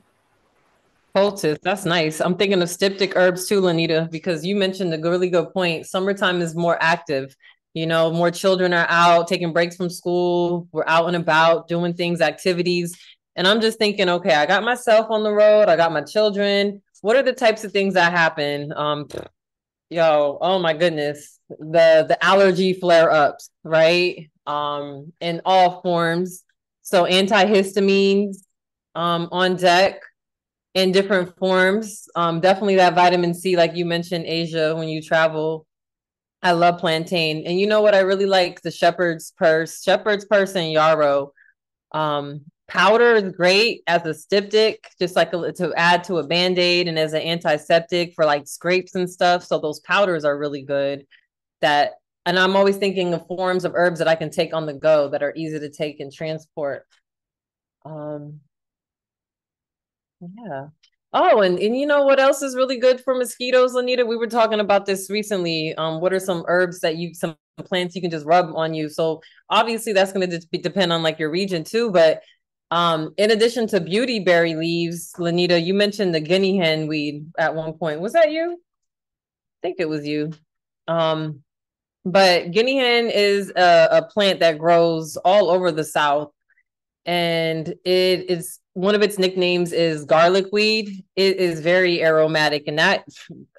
Poultice, that's nice. I'm thinking of styptic herbs too, Lanita, because you mentioned a really good point. Summertime is more active. More children are out taking breaks from school. We're out and about doing things, activities. And I'm just thinking, okay, I got myself on the road. I got my children. What are the types of things that happen? Oh my goodness. The allergy flare-ups, right? In all forms. So antihistamines on deck in different forms. Definitely that vitamin C, like you mentioned, Asia, when you travel. I love plantain. And you know what I really like? The shepherd's purse and yarrow. Powder is great as a styptic, just like to add to a band-aid, and as an antiseptic for like scrapes and stuff. So those powders are really good. And I'm always thinking of forms of herbs that I can take on the go that are easy to take and transport. Yeah. Oh, and you know what else is really good for mosquitoes, Lanita? We were talking about this recently. What are some herbs that some plants you can just rub on you? So obviously that's going to depend on like your region too. But in addition to beauty berry leaves, Lanita, you mentioned the guinea hen weed at one point. Was that you? I think it was you. Um, but guinea hen is a plant that grows all over the South, and it is one of its nicknames is garlic weed. It is very aromatic, and that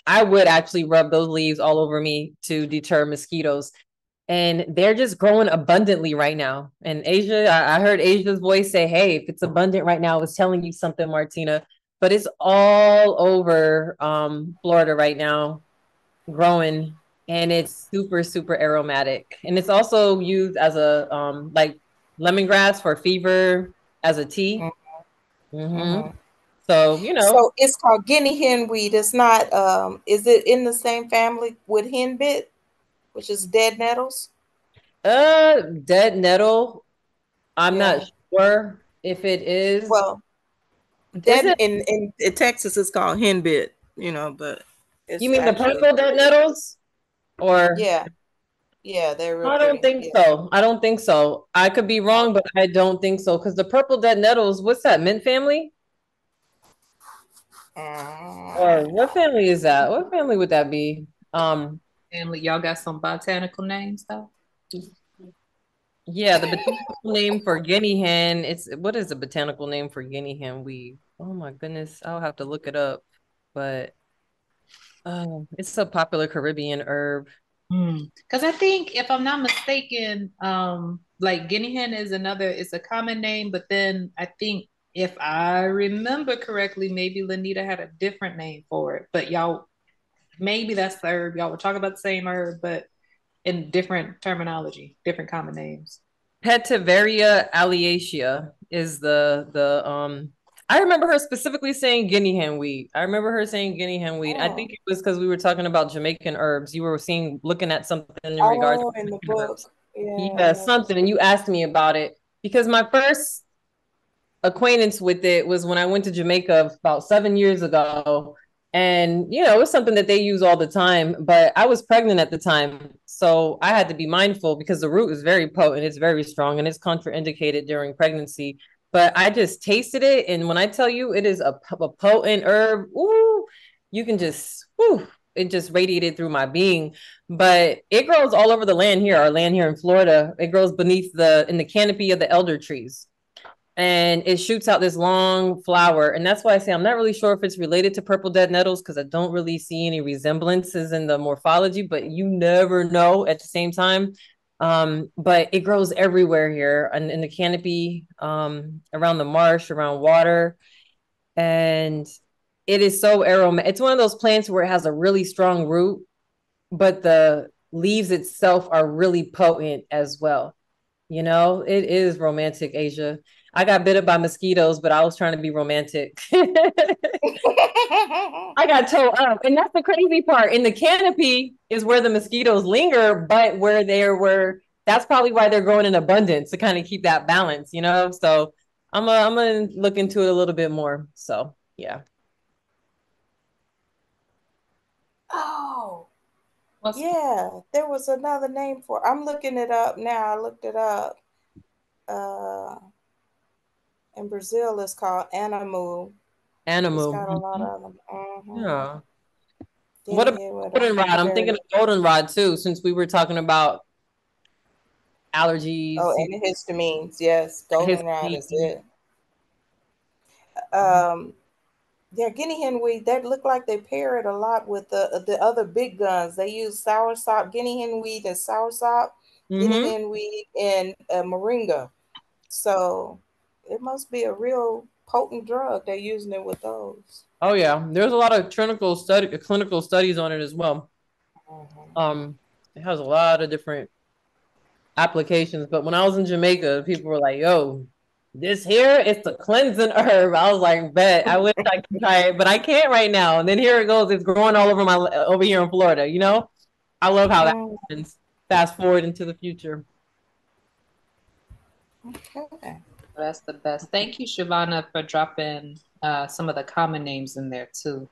I would actually rub those leaves all over me to deter mosquitoes. And they're just growing abundantly right now. And Asia, I heard Asia's voice say, "Hey, if it's abundant right now, it's telling you something, Martina." But it's all over Florida right now, growing, and it's super super aromatic, and it's also used as a like lemongrass for fever as a tea. Mhm. So you know, So it's called guinea hen weed. It's not. Is it in the same family with henbit, which is dead nettles? dead nettle, I'm not Yeah. sure if it is. Well, Is dead it, in Texas it's called henbit. But you it's mean the actually purple dead nettles? Or yeah, yeah. They're real I don't pretty. think Yeah. so. I don't think so. I could be wrong, but Okay. I don't think so, because the purple dead nettles, what's that, mint family? Or what family is that? What family would that be? Family, y'all got some botanical names though? Yeah, the botanical name for guinea hen. What is the botanical name for guinea hen weed? Oh my goodness, I'll have to look it up. But it's a popular Caribbean herb. Because I think, if I'm not mistaken, like guinea hen is it's a common name, but then I think if I remember correctly, maybe Lanita had a different name for it. But y'all, maybe that's the herb. Y'all were talking about the same herb, but in different terminology, different common names. Petiveria alliaceae is the. I remember her specifically saying guinea hen weed. I remember her saying guinea hen weed. I Oh, think it was because we were talking about Jamaican herbs. You were looking at something in regards oh, to in the Jamaican book. herbs. Yeah, Yeah, in the book. something, and you asked me about it because my first acquaintance with it was when I went to Jamaica about 7 years ago. And, you know, it was something that they use all the time, but I was pregnant at the time. So I had to be mindful because the root is very potent, it's very strong, and it's contraindicated during pregnancy. But I just tasted it. And when I tell you it is a potent herb, ooh, you can just, ooh, it just radiated through my being. But it grows all over the land here, our land here in Florida. It grows in the canopy of the elder trees, and it shoots out this long flower. And that's why I say I'm not really sure if it's related to purple dead nettles, because I don't really see any resemblances in the morphology, but you never know at the same time. But it grows everywhere here and in the canopy, around the marsh, around water. And it is so aromatic. It's one of those plants where it has a really strong root, but the leaves itself are really potent as well. You know, it is romantic, Asia. I got bit by mosquitoes, but I was trying to be romantic. I got towed up. And that's the crazy part. In the canopy is where the mosquitoes linger, but where that's probably why they're growing in abundance to kind of keep that balance, you know? So I'm gonna look into it a little bit more. So yeah. Oh, What's yeah. There was another name for. I'm looking it up now. I looked it up. Uh, in Brazil, it's called animu. It's Animal. got a lot of them. Yeah. What Guinea about hen with a goldenrod? I'm thinking very. of goldenrod too, since we were talking about Oh, allergies, and the histamines. Yes, goldenrod is histamine. it. Um, yeah, guinea hen weed. That look like they pair it a lot with the other big guns. They use soursop, guinea hen weed, and soursop, guinea Mm-hmm. hen weed, and moringa. So it must be a real potent drug. They're using it with those. Oh yeah, there's a lot of clinical studies on it as well. Mhm. It has a lot of different applications. But when I was in Jamaica, people were like, "Yo, this here, it's a cleansing herb." I was like, "Bet, I wish I could try it, but I can't right now." And then here it goes, it's growing all over here in Florida. You know, I love how that Mm, happens. Fast forward into the future. okay. That's the best. Thank you, Shavana, for dropping some of the common names in there too.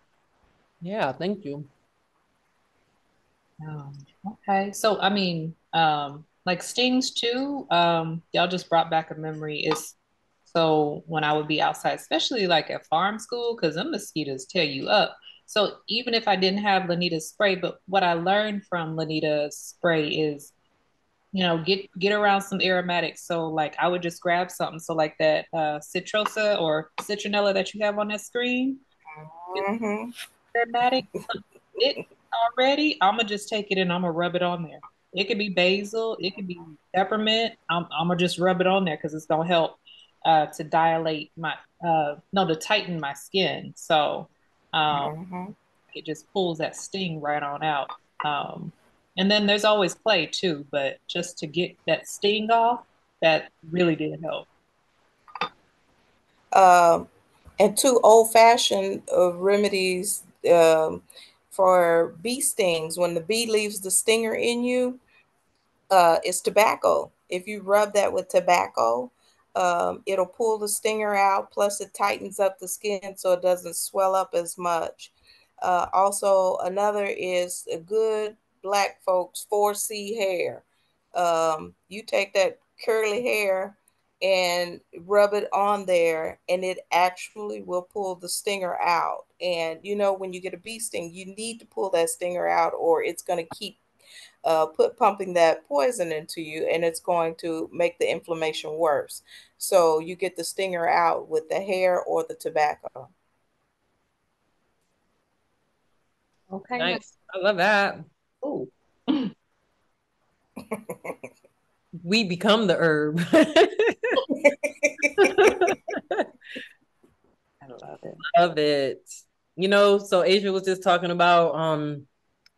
Yeah, thank you. Um, okay. So I mean, like stings too, y'all just brought back a memory. Is so when I would be outside, especially like at farm school, because them mosquitoes tear you up. So even if I didn't have Lanita's spray, but what I learned from Lanita's spray is, get around some aromatics. So like I would just grab something. So like that citrosa or citronella that you have on that screen, Mm-hmm. aromatic it already, I'm gonna just take it and I'm gonna rub it on there. It could be basil, it could be peppermint. I'm gonna just rub it on there because it's gonna help to dilate my no, to tighten my skin. So um, Mm-hmm. it just pulls that sting right on out. Um, and then there's always clay too, but just to get that sting off, that really did help. Um, and two old-fashioned remedies for bee stings. When the bee leaves the stinger in you, is tobacco. If you rub that with tobacco, it'll pull the stinger out. Plus, it tightens up the skin so it doesn't swell up as much. Also, another is a good black folks 4C hair. You take that curly hair and rub it on there, and it actually will pull the stinger out. And when you get a bee sting, you need to pull that stinger out, or it's going to keep pumping that poison into you, and it's going to make the inflammation worse. So you get the stinger out with the hair or the tobacco. Okay. Nice. I love that. Oh, We become the herb. I love it. Love it. So Asia was just talking about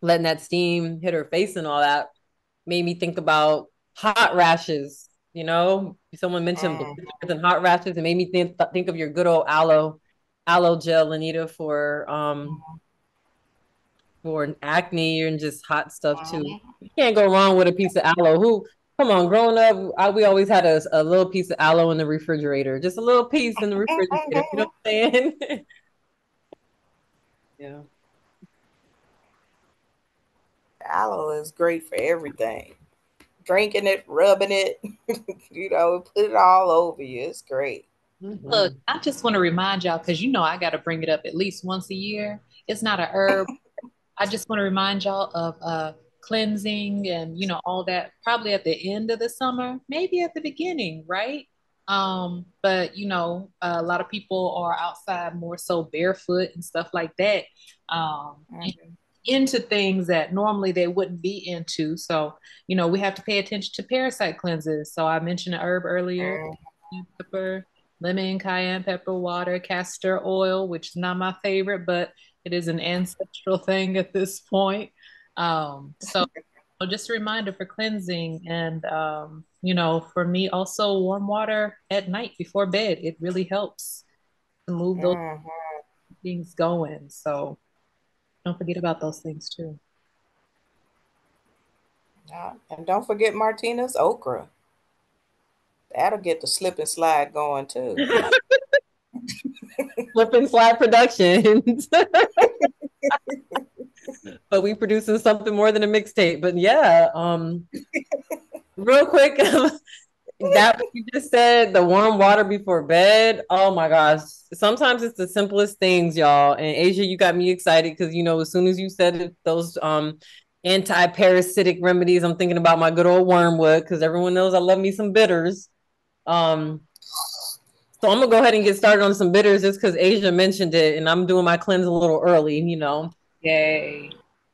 letting that steam hit her face and all that. Made me think about hot rashes. Someone mentioned Mm, blisters and hot rashes. It made me think of your good old aloe gel, Anita, for acne and just hot stuff too. mm. You can't go wrong with a piece of aloe. Come on, growing up, we always had a little piece of aloe in the refrigerator, just a little piece in the refrigerator. You know what I'm saying? Yeah. Aloe is great for everything. Drinking it, rubbing it, put it all over you. It's great. Look, Mhm. I just want to remind y'all because I got to bring it up at least once a year. It's not a herb. I just want to remind y'all of cleansing and all that probably at the end of the summer, maybe at the beginning, right? But a lot of people are outside more so barefoot and stuff like that. And Mhm. into things that normally they wouldn't be into. So, we have to pay attention to parasite cleanses. So I mentioned a herb earlier, Mm. pepper, lemon, cayenne pepper, water, castor oil, which is not my favorite, but it is an ancestral thing at this point. So just a reminder for cleansing and for me also warm water at night before bed. It really helps to move those Mhm. things going. So don't forget about those things too. Yeah. And don't forget Martina's okra. That'll get the slip and slide going too. Flip and slide productions. But we producing something more than a mixtape. But yeah, real quick, that you just said, the warm water before bed. Oh my gosh. Sometimes it's the simplest things, y'all. And Asia, you got me excited because as soon as you said it, those anti-parasitic remedies, I'm thinking about my good old wormwood because everyone knows I love me some bitters. Um, so I'm gonna go ahead and get started on some bitters just because Asia mentioned it, and I'm doing my cleanse a little early. Yay.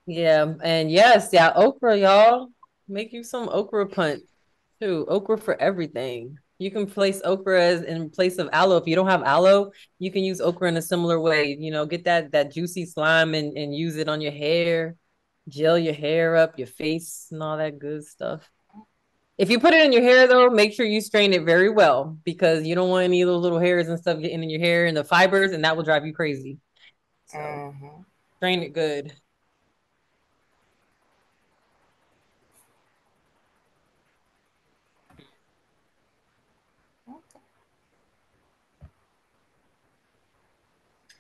Yeah, and yes, yeah, okra, y'all. Make you some okra punch too. Okra for everything. You can place okra as in place of aloe. If you don't have aloe, you can use okra in a similar way. Get that juicy slime and use it on your hair, gel your hair up, your face, and all that good stuff. If you put it in your hair though, make sure you strain it very well because you don't want any of those little hairs and stuff getting in your hair and the fibers, and that will drive you crazy. So Mhm. strain it good.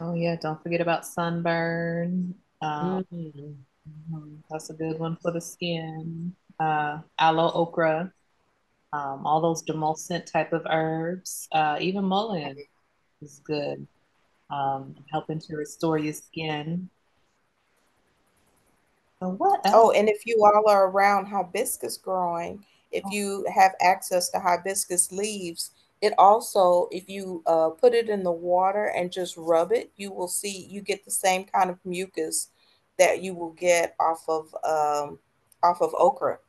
Oh yeah, don't forget about sunburn. Mm. That's a good one for the skin. Aloe, okra, all those demulcent type of herbs. Even mullein is good, helping to restore your skin. So what Oh, else? and if you all are around hibiscus growing, if you have access to hibiscus leaves, it also, if you put it in the water and just rub it, you will see you get the same kind of mucus that you will get off of okra.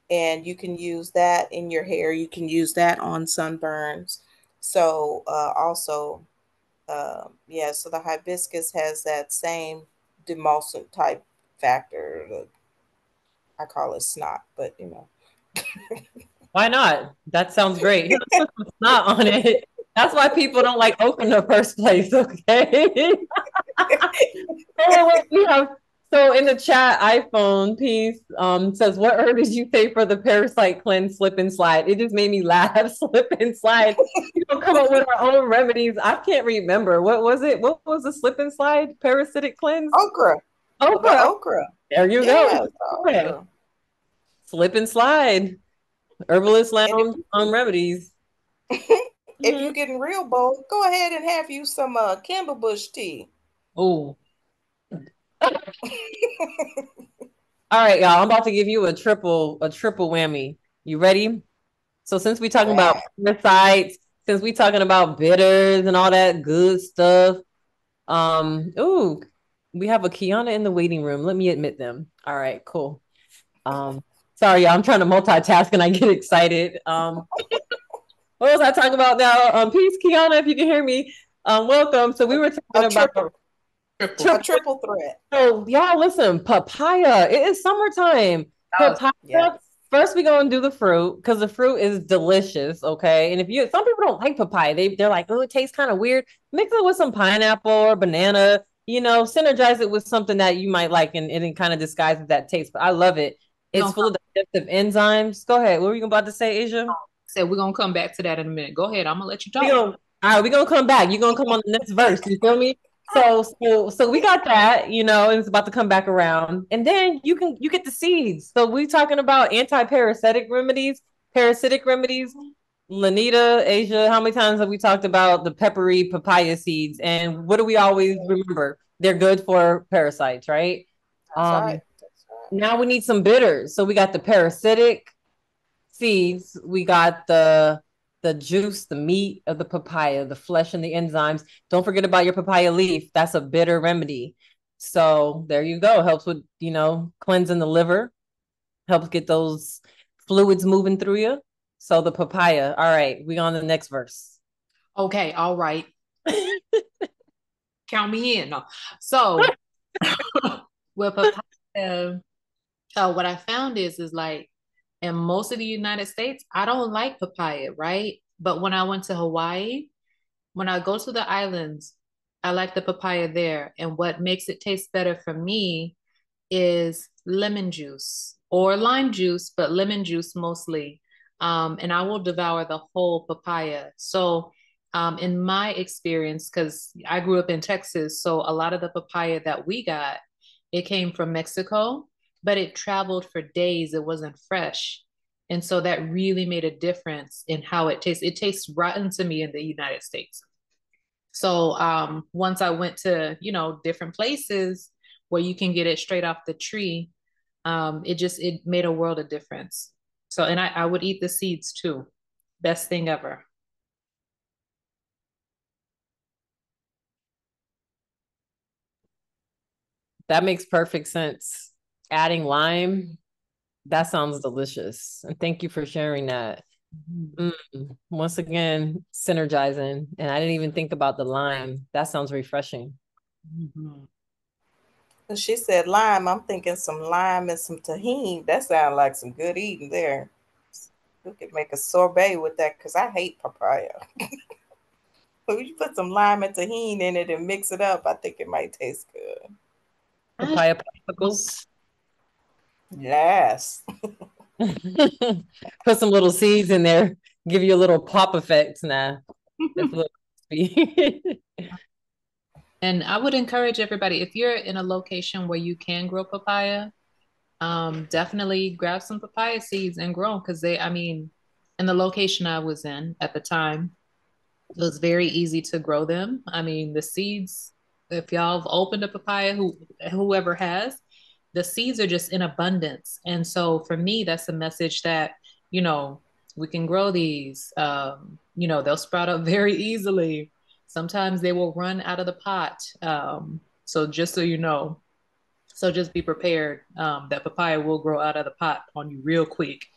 And you can use that in your hair. You can use that on sunburns. So yeah, so the hibiscus has that same demulcent type factor. I call it snot, but you know. Why not? That sounds great. It's not on it. That's why people don't like okra in the first place, okay? Oh, wait, we have so in the chat, iPhone piece says, what herb did you say for the parasite cleanse, slip and slide? It just made me laugh, slip and slide. We don't come up with our own remedies. I can't remember. What was it? What was the slip and slide parasitic cleanse? Okra. The Okra. okra. There you go. Yeah, the Okay. okra. Slip and slide. Herbalist And Lounge remedies. if Mhm. you're getting real bold, go ahead and have you some Bush tea. Oh. All right, y'all. I'm about to give you a triple whammy. You ready? So since we talking about Right. parasites, since we talking about bitters and all that good stuff, ooh, we have a Kiana in the waiting room. Let me admit them. All right, cool. Sorry, y'all. I'm trying to multitask and I get excited. What was I talking about now? Peace, Kiana, if you can hear me. Welcome. So we were talking A about a triple threat. So y'all listen, papaya. It is summertime. Oh, Papaya. Yeah. First, we gonna do the fruit because the fruit is delicious. Okay, and if you some people don't like papaya, they're like, oh, it tastes kind of weird. Mix it with some pineapple or banana. You know, synergize it with something that you might like, and it kind of disguises that taste. But I love it. we It's gonna full of digestive enzymes. Go ahead. What were you about to say, Asia? say we're gonna come back to that in a minute. Go ahead. I'm gonna let you We talk. gonna all right, we're gonna come back. You're gonna come on the next verse. You feel me? So we got that, you know, and it's about to come back around. And then you get the seeds. So we talking about parasitic remedies. Lanita, Asia, how many times have we talked about the peppery papaya seeds? And what do we always remember? They're good for parasites, right? That's Um, right. That's right. now we need some bitters. So we got the parasitic seeds, we got the juice, the meat of the papaya, the flesh and the enzymes. Don't forget about your papaya leaf. That's a bitter remedy. So there you go. Helps with, you know, cleansing the liver, helps get those fluids moving through you. So the papaya. All right, we on the next verse. Okay, all right. Count me in. No. So with papaya, what I found is like in most of the United States, I don't like papaya, right? But when I went to Hawaii, when I go to the islands, I like the papaya there. And what makes it taste better for me is lemon juice or lime juice, but lemon juice mostly. And I will devour the whole papaya. So, in my experience, because I grew up in Texas, so a lot of the papaya that we got, it came from Mexico, but it traveled for days. It wasn't fresh. And so that really made a difference in how it tastes. It tastes rotten to me in the United States. So once I went to, different places where you can get it straight off the tree, it made a world of difference. So, and I would eat the seeds too. Best thing ever. That makes perfect sense. Adding lime, that sounds delicious. And thank you for sharing that. Once again, synergizing. And I didn't even think about the lime. That sounds refreshing. Mm-hmm. When she said lime, I'm thinking some lime and some tahini. That sounds like some good eating there. We could make a sorbet with that because I hate papaya. When you put some lime and tahini in it and mix it up, I think it might taste good. Papaya popsicles. Yes. Put some little seeds in there, give you a little pop effect. Nah, it's a little crispy. And I would encourage everybody, if you're in a location where you can grow papaya, definitely grab some papaya seeds and grow them because I mean, in the location I was in at the time, it was very easy to grow them. I mean, the seeds, if y'all have opened a papaya, whoever has, the seeds are just in abundance. And so for me, that's a message that, you know, we can grow these. They'll sprout up very easily. Sometimes they will run out of the pot. So just so you know, so just be prepared that papaya will grow out of the pot on you real quick.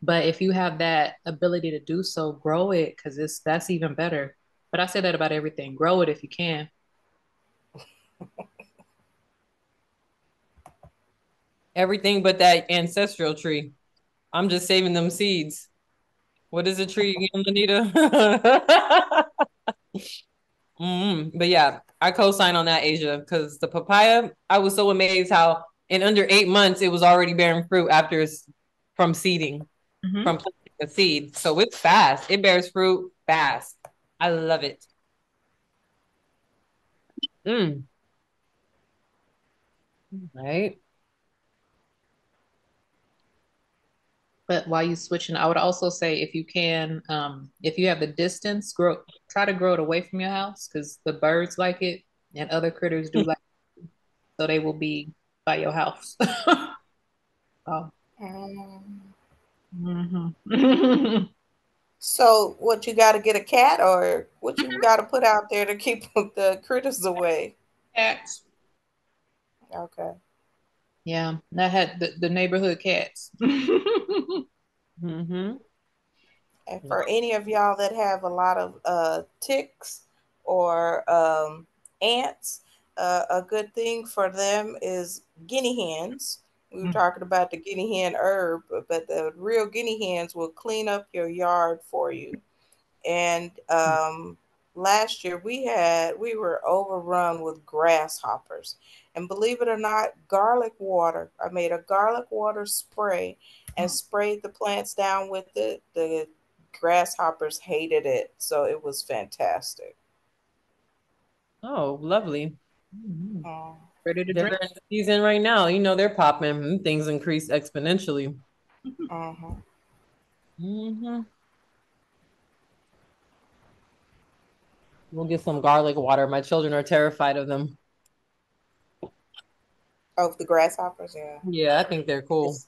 But if you have that ability to do so, grow it because that's even better. But I say that about everything. Grow it if you can. Everything but that ancestral tree. I'm just saving them seeds. What is a tree again, Lanita? But yeah, I co-sign on that, Asia, because the papaya, I was so amazed how in under 8 months it was already bearing fruit after from seeding, from planting a seed. So it's fast. It bears fruit fast. I love it. Right. But while you switching, I would also say if you can, if you have the distance, try to grow it away from your house because the birds like it and other critters do like it, so they will be by your house. Oh. So what, you got to get a cat, or what you got to put out there to keep the critters away? Cats. Okay. Yeah, I had the neighborhood cats. And for any of y'all that have a lot of ticks or ants, a good thing for them is guinea hens. We were talking about the guinea hen herb, but the real guinea hens will clean up your yard for you. And last year we were overrun with grasshoppers. And believe it or not, garlic water. I made a garlic water spray and sprayed the plants down with it. The grasshoppers hated it, so it was fantastic. Oh, lovely. Ready to They're drink? in the season right now. You know, they're popping. Things increase exponentially. We'll get some garlic water. My children are terrified of them. Oh, the grasshoppers, yeah. Yeah, I think they're cool. Just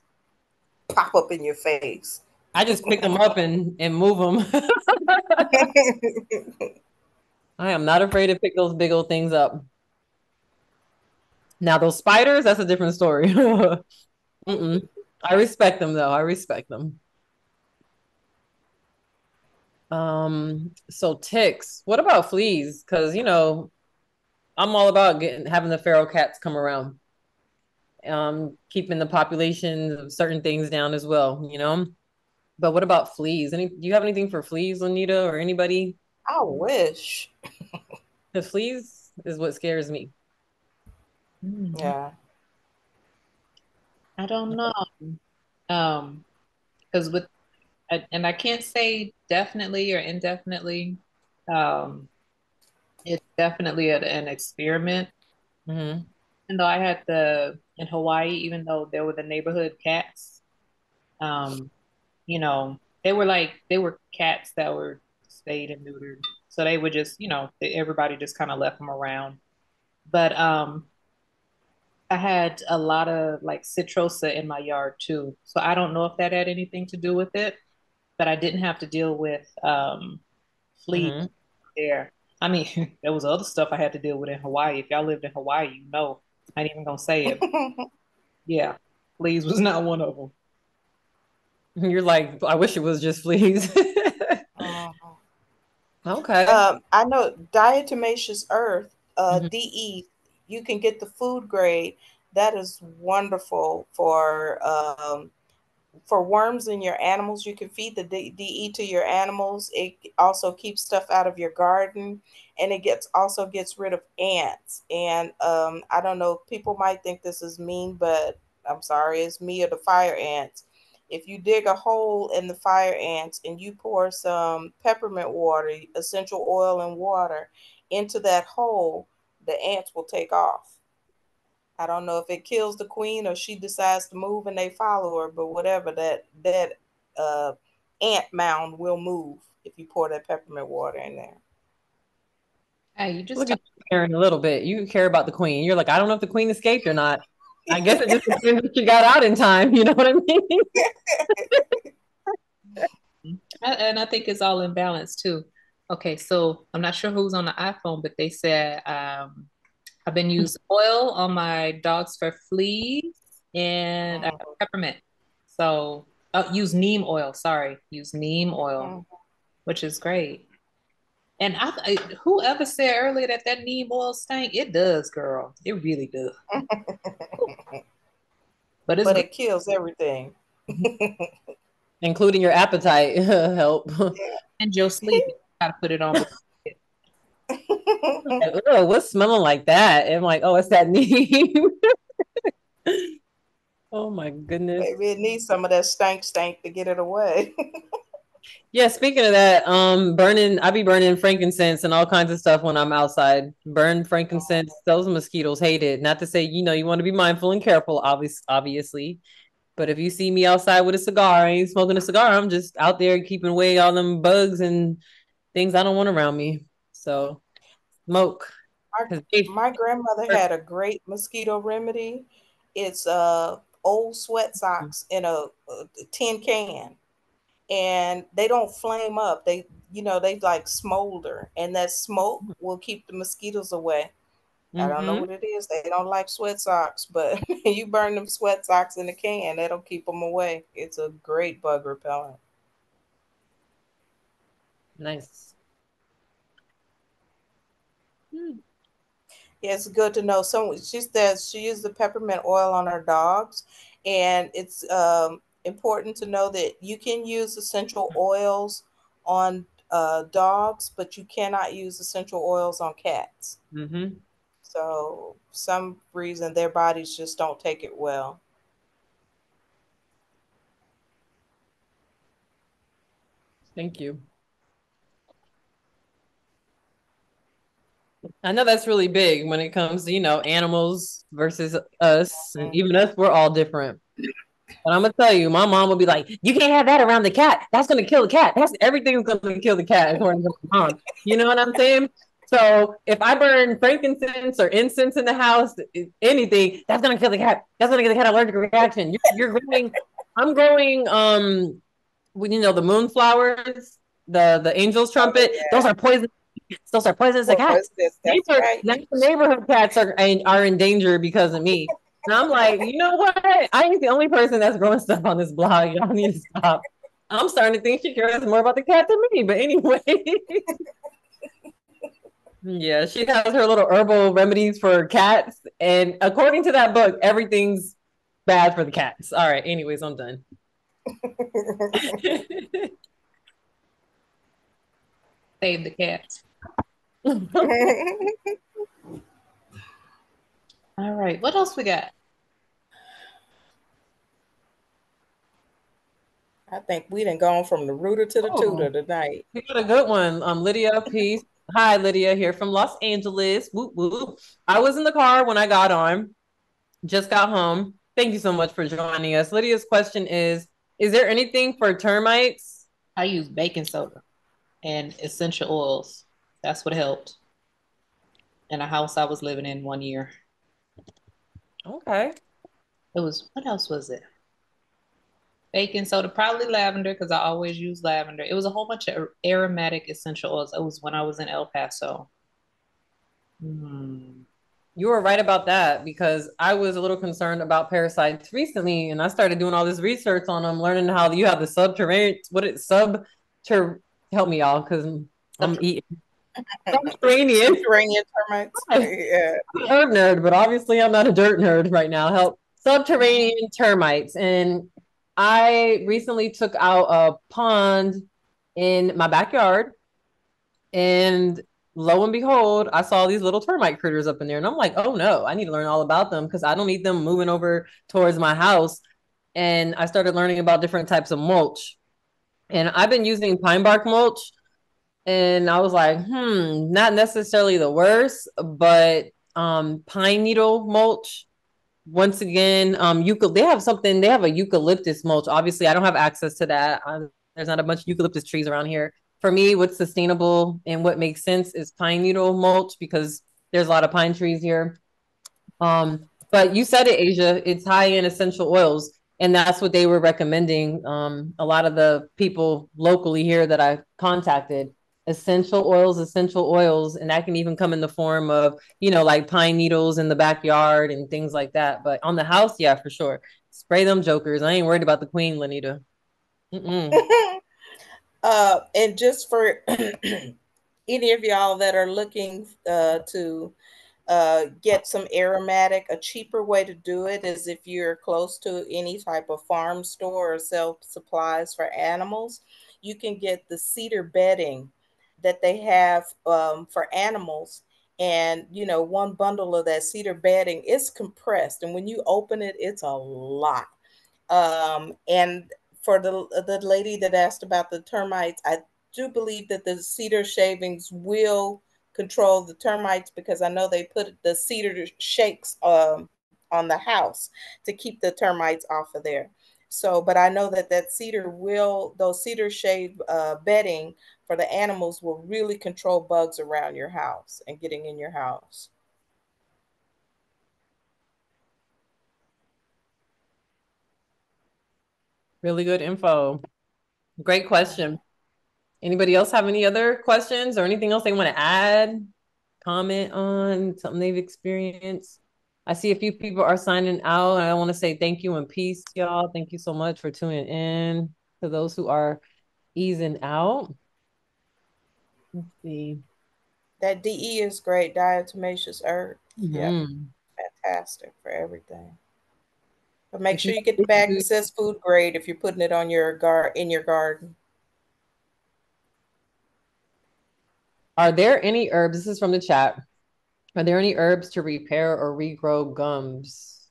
pop up in your face. I just pick them up and move them. I am not afraid to pick those big old things up. Now those spiders, that's a different story. I respect them though. I respect them. So ticks. What about fleas? Because I'm all about having the feral cats come around. Keeping the population of certain things down as well. But what about fleas? Do you have anything for fleas, Lanita, or anybody? I wish. The fleas is what scares me. Yeah. I don't know. Because and I can't say definitely or indefinitely. It's definitely an experiment. Even though I had in Hawaii, even though there were the neighborhood cats, um, they were cats that were spayed and neutered. So they would just, everybody just kind of left them around. But I had a lot of like citrosa in my yard too. So I don't know if that had anything to do with it, but I didn't have to deal with fleas there. I mean, there was other stuff I had to deal with in Hawaii. If y'all lived in Hawaii, you know, I ain't even gonna say it. Yeah, fleas was not one of them. You're like, I wish it was just fleas. Okay. I know diatomaceous earth, DE. You can get the food grade. That is wonderful for worms in your animals. You can feed the DE to your animals. It also keeps stuff out of your garden, and it also gets rid of ants. And I don't know, people might think this is mean, but I'm sorry, it's me or the fire ants. If you dig a hole in the fire ants and you pour some peppermint water, essential oil and water into that hole, the ants will take off. I don't know if it kills the queen or she decides to move and they follow her, but whatever, that uh, ant mound will move if you pour that peppermint water in there. Hey, you just Look at you caring a little bit. You care about the queen. You're like, I don't know if the queen escaped or not. I guess it just depends if she got out in time. You know what I mean? and I think it's all in balance too. Okay, so I'm not sure who's on the iPhone, but they said I've been using oil on my dogs for fleas and peppermint. So use neem oil. Sorry, use neem oil, which is great. And whoever said earlier that that neem oil stank, it does, girl. It really does. But it kills everything. Including your appetite help. And your sleep. You gotta put it on. Oh, what's smelling like that? And I'm like, oh, it's that neem. Oh my goodness. Maybe it needs some of that stank to get it away. Yeah, speaking of that, I be burning frankincense and all kinds of stuff when I'm outside. Burn frankincense, those mosquitoes hate it. Not to say, you want to be mindful and careful, obviously. But if you see me outside with a cigar, I ain't smoking a cigar. I'm just out there keeping away all them bugs and things I don't want around me. So smoke. My grandmother had a great mosquito remedy. It's old sweat socks in a tin can, and they don't flame up. They like smolder, and that smoke will keep the mosquitoes away. I don't know what it is. They don't like sweat socks, but you burn them sweat socks in a can, that'll keep them away. It's a great bug repellent. Nice. Yeah, it's good to know. She says she used the peppermint oil on her dogs, and it's important to know that you can use essential oils on dogs, but you cannot use essential oils on cats. So some reason their bodies just don't take it well. Thank you. I know that's really big when it comes to, animals versus us. And even us, we're all different. But I'm gonna tell you, my mom would be like, "You can't have that around the cat. That's gonna kill the cat. Everything's gonna kill the cat," according to my mom. You know what I'm saying? So if I burn frankincense or incense in the house, anything, that's gonna kill the cat. That's gonna get the cat allergic reaction. You're growing. I'm growing. The moonflowers, the angel's trumpet. Yeah. Those are poison. Those are poisonous to cats. Right. The neighborhood cats are in danger because of me. And I'm like, you know what? I ain't the only person that's growing stuff on this blog. Y'all need to stop. I'm starting to think she cares more about the cat than me. But anyway. Yeah, she has her little herbal remedies for cats. And according to that book, everything's bad for the cats. All right. Anyways, I'm done. Save the cats. All right. What else we got? I think we done gone from the rooter to the tutor tonight. We got a good one. Lydia, peace. Hi, Lydia, here from Los Angeles. Whoop, whoop. I was in the car when I got on. Just got home. Thank you so much for joining us. Lydia's question is there anything for termites? I use baking soda and essential oils. That's what helped in a house I was living in 1 year. Okay. What else was it? Baking soda, probably lavender, because I always use lavender. It was a whole bunch of aromatic essential oils. It was when I was in El Paso. You were right about that, because I was a little concerned about parasites recently, and I started doing all this research on them, learning how you have the help me y'all, because I'm eating. Subterranean termites. Yeah. I'm a herb nerd, but obviously I'm not a dirt nerd right now. Help. Subterranean termites. And I recently took out a pond in my backyard, and lo and behold, I saw these little termite critters up in there, and I'm like, oh no, I need to learn all about them, because I don't need them moving over towards my house. And I started learning about different types of mulch, and I've been using pine bark mulch. and I was like, not necessarily the worst, but pine needle mulch. Once again, they have a eucalyptus mulch. Obviously, I don't have access to that. There's not a bunch of eucalyptus trees around here. For me, what's sustainable and what makes sense is pine needle mulch because there's a lot of pine trees here. But you said it, Asia, it's high in essential oils. And that's what they were recommending. A lot of the people locally here that I contacted, essential oils. And that can even come in the form of, like pine needles in the backyard and things like that. But on the house, yeah, for sure. Spray them jokers. I ain't worried about the queen, Lanita. And just for any of y'all that are looking to get some aromatic, a cheaper way to do it is if you're close to any type of farm store or sell supplies for animals, you can get the cedar bedding that they have for animals. And, one bundle of that cedar bedding is compressed. And when you open it, it's a lot. And for the lady that asked about the termites, I do believe that the cedar shavings will control the termites because I know they put the cedar shakes on the house to keep the termites off of there. So, but I know that those cedar shade bedding for the animals will really control bugs around your house and getting in your house. Really good info. Great question. Anybody else have any other questions or anything else they want to add, comment on, something they've experienced? I see a few people are signing out. And I want to say thank you and peace, y'all. Thank you so much for tuning in. To those who are easing out. Let's see. That DE is great, diatomaceous earth. Yeah, fantastic for everything. But make sure you get the bag that says food grade if you're putting it on your in your garden. Are there any herbs? This is from the chat. Are there any herbs to repair or regrow gums?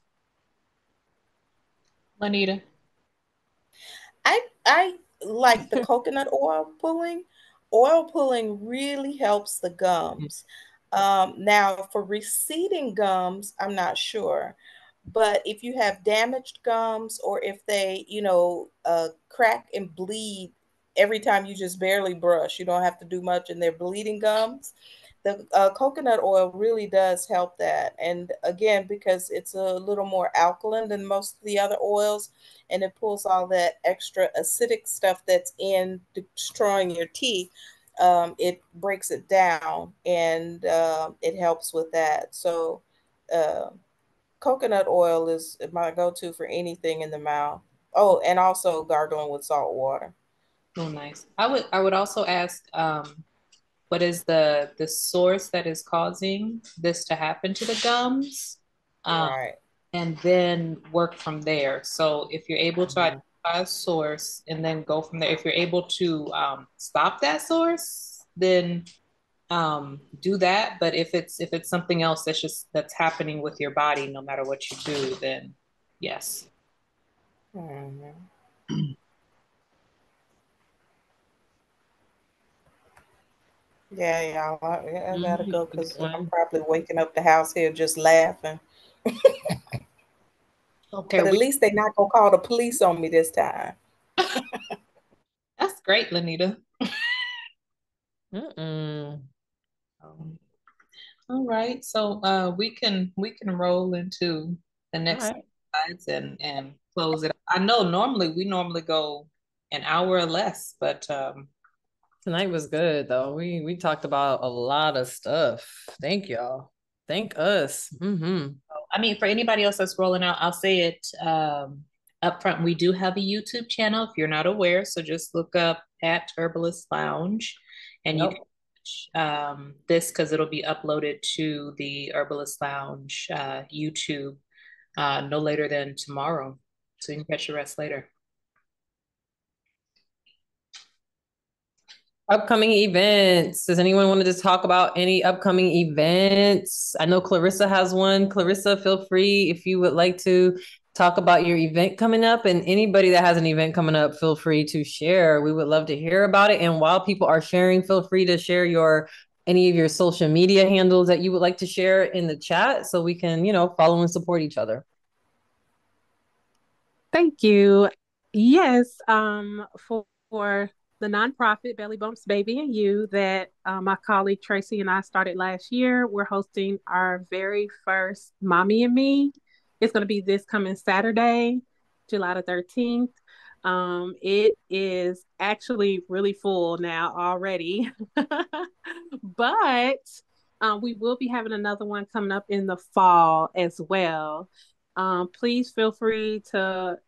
Lanita. I like the coconut oil pulling. Oil pulling really helps the gums. Now, for receding gums, I'm not sure. But if you have damaged gums or if they, crack and bleed every time you just barely brush, you don't have to do much and they're bleeding gums, the coconut oil really does help that. And again, because it's a little more alkaline than most of the other oils, and it pulls all that extra acidic stuff that's in destroying your teeth, it breaks it down and it helps with that. So, coconut oil is my go-to for anything in the mouth. Oh, and also gargling with salt water. Oh, nice. I would also ask, what is the source that is causing this to happen to the gums? Right. And then work from there. So if you're able to identify a source and then go from there, if you're able to stop that source, then do that. But if it's something else that's happening with your body, no matter what you do, then yes. Yeah, I gotta go because I'm probably waking up the house here just laughing. Okay, but at least they're not gonna call the police on me this time. That's great, Lanita. All right, so we can roll into the next slides and close it. I know we normally go an hour or less, but tonight was good though. We talked about a lot of stuff. Thank y'all. Thank us. I mean, for anybody else that's rolling out, I'll say it up front. We do have a YouTube channel if you're not aware. So just look up at Herbalist Lounge and you can watch this because it'll be uploaded to the Herbalist Lounge YouTube no later than tomorrow. So you can catch your rest later. Upcoming events. Does anyone want to just talk about any upcoming events? I know Clarissa has one. Clarissa, feel free if you would like to talk about your event coming up. And anybody that has an event coming up, feel free to share. We would love to hear about it. And while people are sharing, feel free to share any of your social media handles that you would like to share in the chat so we can, follow and support each other. Thank you. Yes, for the nonprofit Belly Bumps Baby and You that my colleague Tracy and I started last year, we're hosting our very first Mommy and Me. It's going to be this coming Saturday, July the 13th. It is actually really full now already, but we will be having another one coming up in the fall as well. Please feel free to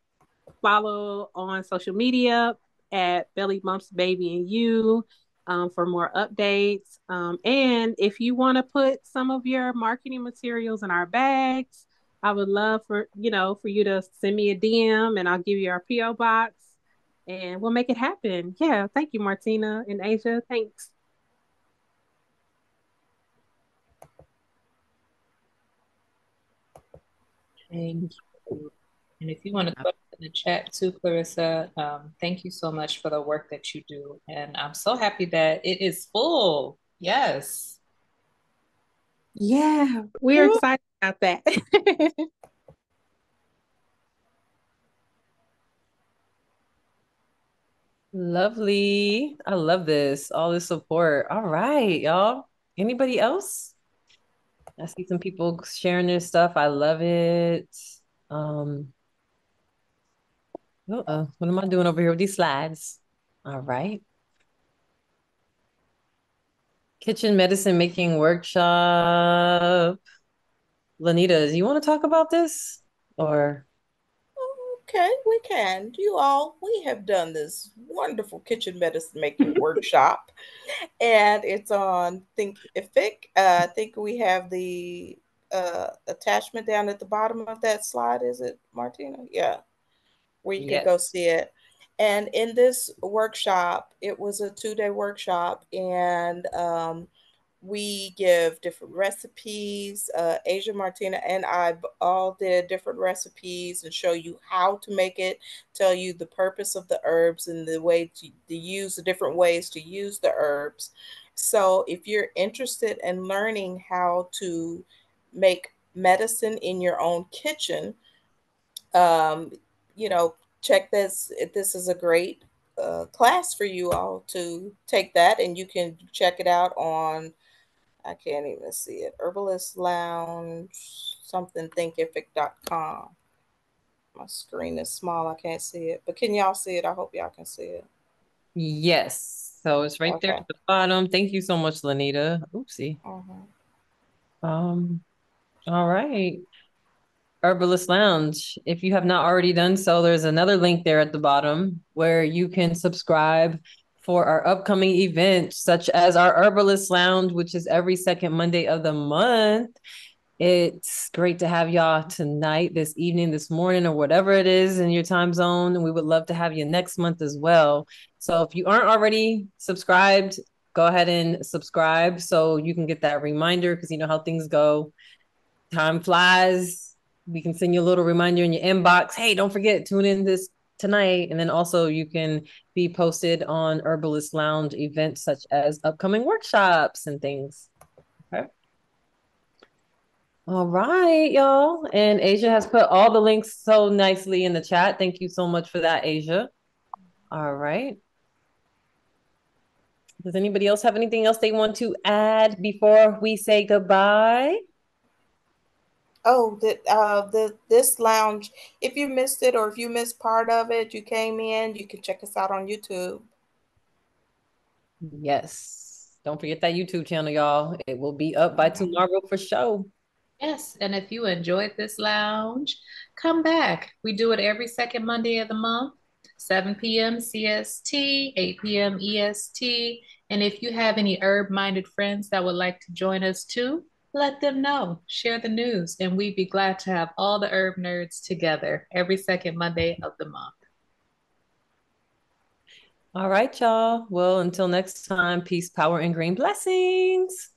follow on social media at Belly Bumps Baby and You for more updates. And if you want to put some of your marketing materials in our bags, I would love for you to send me a DM and I'll give you our PO box and we'll make it happen. Yeah, thank you, Martina and Asia. Thanks. Thank you. And if you want to put in the chat too, Clarissa, thank you so much for the work that you do. And I'm so happy that it is full. Yes. Yeah, we're excited about that. Lovely. I love this. All this support. All right, y'all. Anybody else? I see some people sharing their stuff. I love it. What am I doing over here with these slides? All right. Kitchen medicine making workshop. Lanita, do you want to talk about this? Or Okay, we can. We have done this wonderful kitchen medicine making workshop, and it's on Thinkific. I think we have the attachment down at the bottom of that slide. Is it, Martina? Yeah, where you can go see it. And in this workshop, it was a 2-day workshop, and we give different recipes. Asia, Martina, and I all did different recipes and show you how to make it, tell you the purpose of the herbs and the different ways to use the herbs. So if you're interested in learning how to make medicine in your own kitchen, um, check this. This is a great class for you all to take that, and you can check it out on, I can't even see it, Herbalist Lounge, something thinkific.com. My screen is small. I can't see it. But can y'all see it? I hope y'all can see it. yes. So it's right there at the bottom. Thank you so much, Lanita. Oopsie. All right. Herbalist Lounge. If you have not already done so, there's another link there at the bottom where you can subscribe for our upcoming events, such as our Herbalist Lounge, which is every second Monday of the month. It's great to have y'all tonight, this evening, this morning, or whatever it is in your time zone. And we would love to have you next month as well. So if you aren't already subscribed, go ahead and subscribe so you can get that reminder, because you know how things go. Time flies. We can send you a little reminder in your inbox. Hey, don't forget, tune in this tonight. And then also you can be posted on Herbalist Lounge events such as upcoming workshops and things. Okay. All right, y'all. And Asia has put all the links so nicely in the chat. Thank you so much for that, Asia. All right. Does anybody else have anything else they want to add before we say goodbye? Oh, this lounge, if you missed it or if you missed part of it, you came in, you can check us out on YouTube. Yes. Don't forget that YouTube channel, y'all. It will be up by tomorrow for sure. Yes, and if you enjoyed this lounge, come back. We do it every second Monday of the month, 7 p.m. CST, 8 p.m. EST. And if you have any herb-minded friends that would like to join us too, let them know. Share the news, and we'd be glad to have all the herb nerds together every second Monday of the month. All right, y'all. Well, until next time, peace, power, and green blessings.